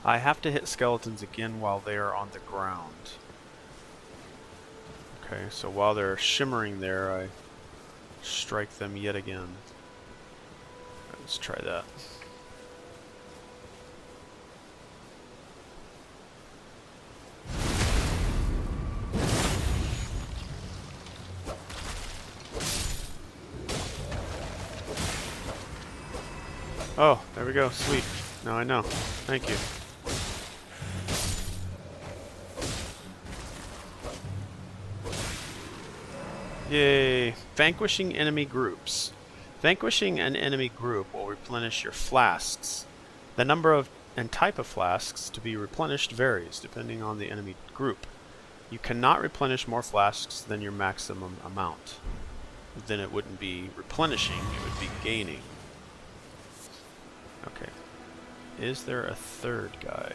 Speaker 1: I have to hit skeletons again while they are on the ground. Okay, so while they're shimmering there, I strike them yet again. Let's try that. Oh, there we go. Sweet. Now I know. Thank you. Yay. Vanquishing enemy groups. Vanquishing an enemy group will replenish your flasks. The number of and type of flasks to be replenished varies depending on the enemy group. You cannot replenish more flasks than your maximum amount. Then it wouldn't be replenishing, it would be gaining. Okay. Is there a third guy?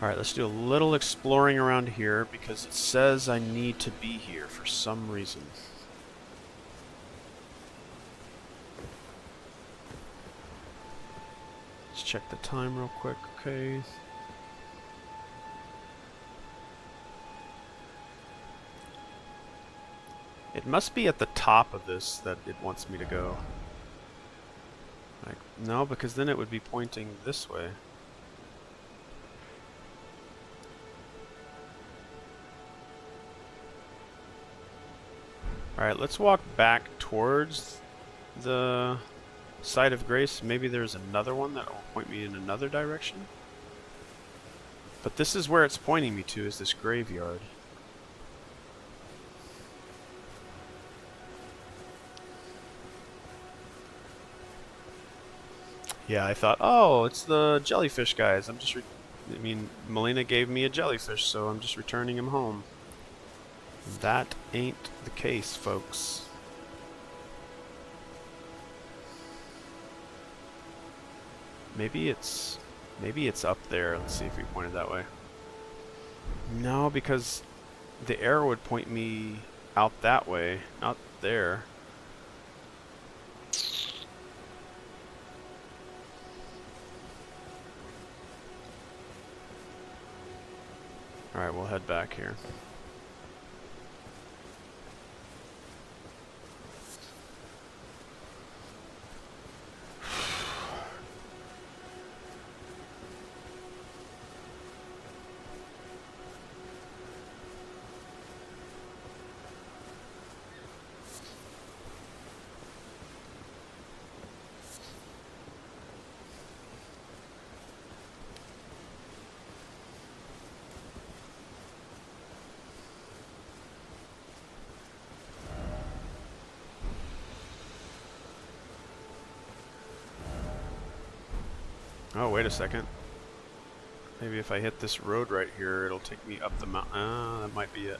Speaker 1: Alright, let's do a little exploring around here because it says I need to be here for some reason. Let's check the time real quick, okay. It must be at the top of this that it wants me to go. Like, no, because then it would be pointing this way. Alright, let's walk back towards the site of grace. Maybe there's another one that will point me in another direction. But this is where it's pointing me to, is this graveyard. Yeah, I thought, oh, it's the jellyfish guys. I mean, Melina gave me a jellyfish, so I'm just returning him home. That ain't the case, folks. Maybe it's up there. Let's see if we pointed that way. No, because the arrow would point me out that way, not there. Alright, we'll head back here. Oh, wait a second. Maybe if I hit this road right here, it'll take me up the mountain. That might be it.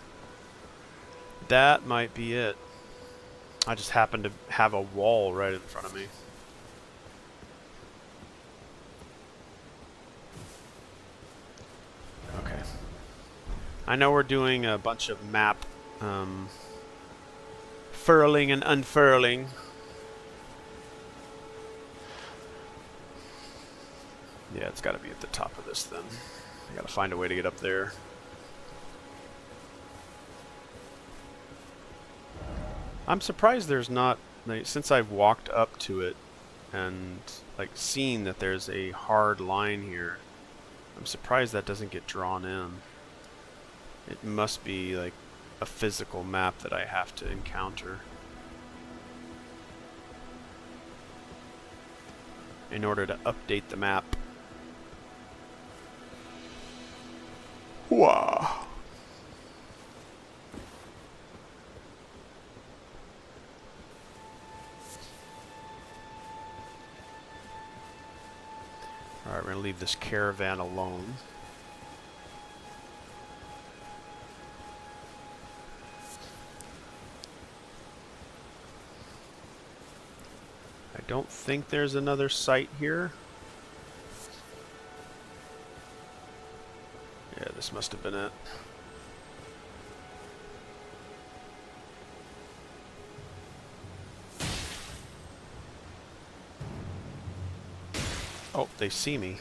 Speaker 1: That might be it. I just happen to have a wall right in front of me. Okay. I know we're doing a bunch of map furling and unfurling. Yeah, it's got to be at the top of this then. I got to find a way to get up there. I'm surprised there's not, like, since I've walked up to it and like seen that there's a hard line here, I'm surprised that doesn't get drawn in. It must be like a physical map that I have to encounter in order to update the map. Wow. Alright, we're going to leave this caravan alone. I don't think there's another site here. Yeah, this must have been it. Oh, they see me.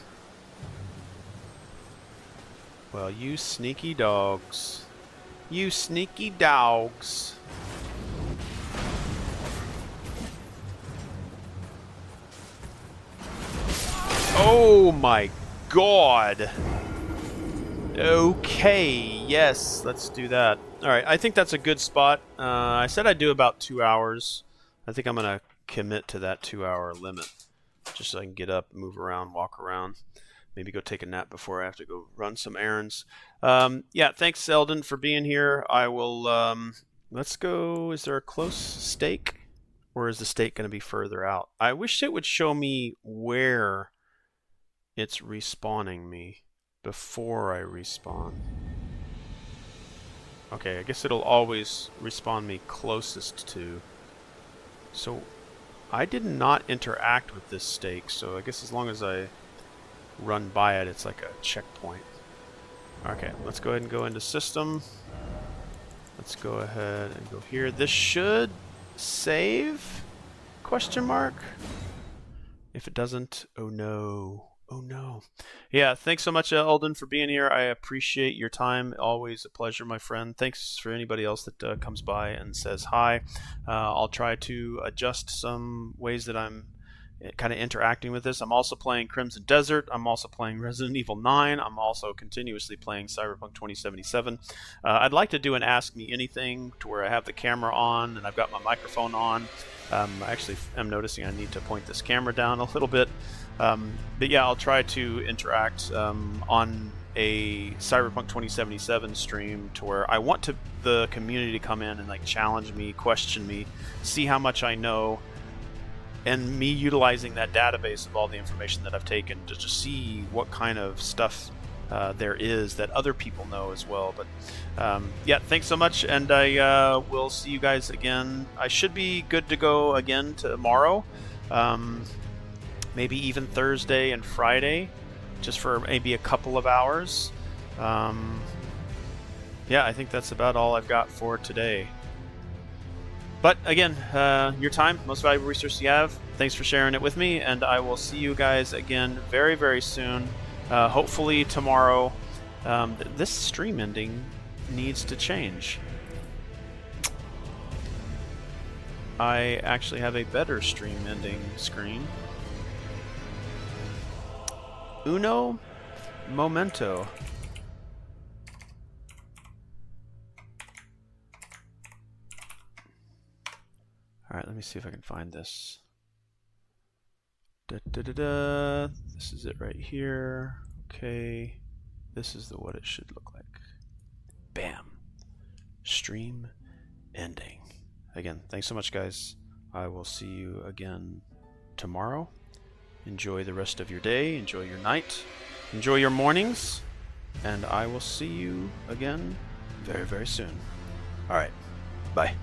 Speaker 1: Well, you sneaky dogs. You sneaky dogs. Oh my god. Okay, yes, let's do that. Alright, I think that's a good spot. I said I'd do about 2 hours. I think I'm going to commit to that 2-hour limit. Just so I can get up, move around, walk around. Maybe go take a nap before I have to go run some errands. Yeah, thanks, Eldon, for being here. I will, let's go. Is there a close stake? Or is the stake going to be further out? I wish it would show me where it's respawning me before I respawn. Okay, I guess it'll always respawn me closest to. So I did not interact with this stake, so I guess as long as I run by it, it's like a checkpoint. Okay, let's go ahead and go into system. Let's go ahead and go here. This should save? Question mark? If it doesn't, oh no. Oh no. Yeah, thanks so much, Eldon, for being here. I appreciate your time. Always a pleasure, my friend. Thanks for anybody else that comes by and says hi. I'll try to adjust some ways that I'm kind of interacting with this. I'm also playing Crimson Desert. I'm also playing Resident Evil 9. I'm also continuously playing Cyberpunk 2077. I'd like to do an Ask Me Anything to where I have the camera on and I've got my microphone on. I actually am noticing I need to point this camera down a little bit. But yeah, I'll try to interact on a Cyberpunk 2077 stream to where I want the community to come in and like challenge me, question me, see how much I know, and me utilizing that database of all the information that I've taken to just see what kind of stuff there is that other people know as well. But yeah, thanks so much, and I will see you guys again. I should be good to go again tomorrow, maybe even Thursday and Friday, just for maybe a couple of hours. Yeah, I think that's about all I've got for today. But again, your time, most valuable resource you have. Thanks for sharing it with me, and I will see you guys again very, very soon. Hopefully tomorrow. This stream ending needs to change. I actually have a better stream ending screen. Uno momento. Alright, let me see if I can find this. This is it right here. Okay. This is what it should look like. Bam. Stream ending. Again, thanks so much, guys. I will see you again tomorrow. Enjoy the rest of your day. Enjoy your night. Enjoy your mornings. And I will see you again very, very soon. Alright. Bye.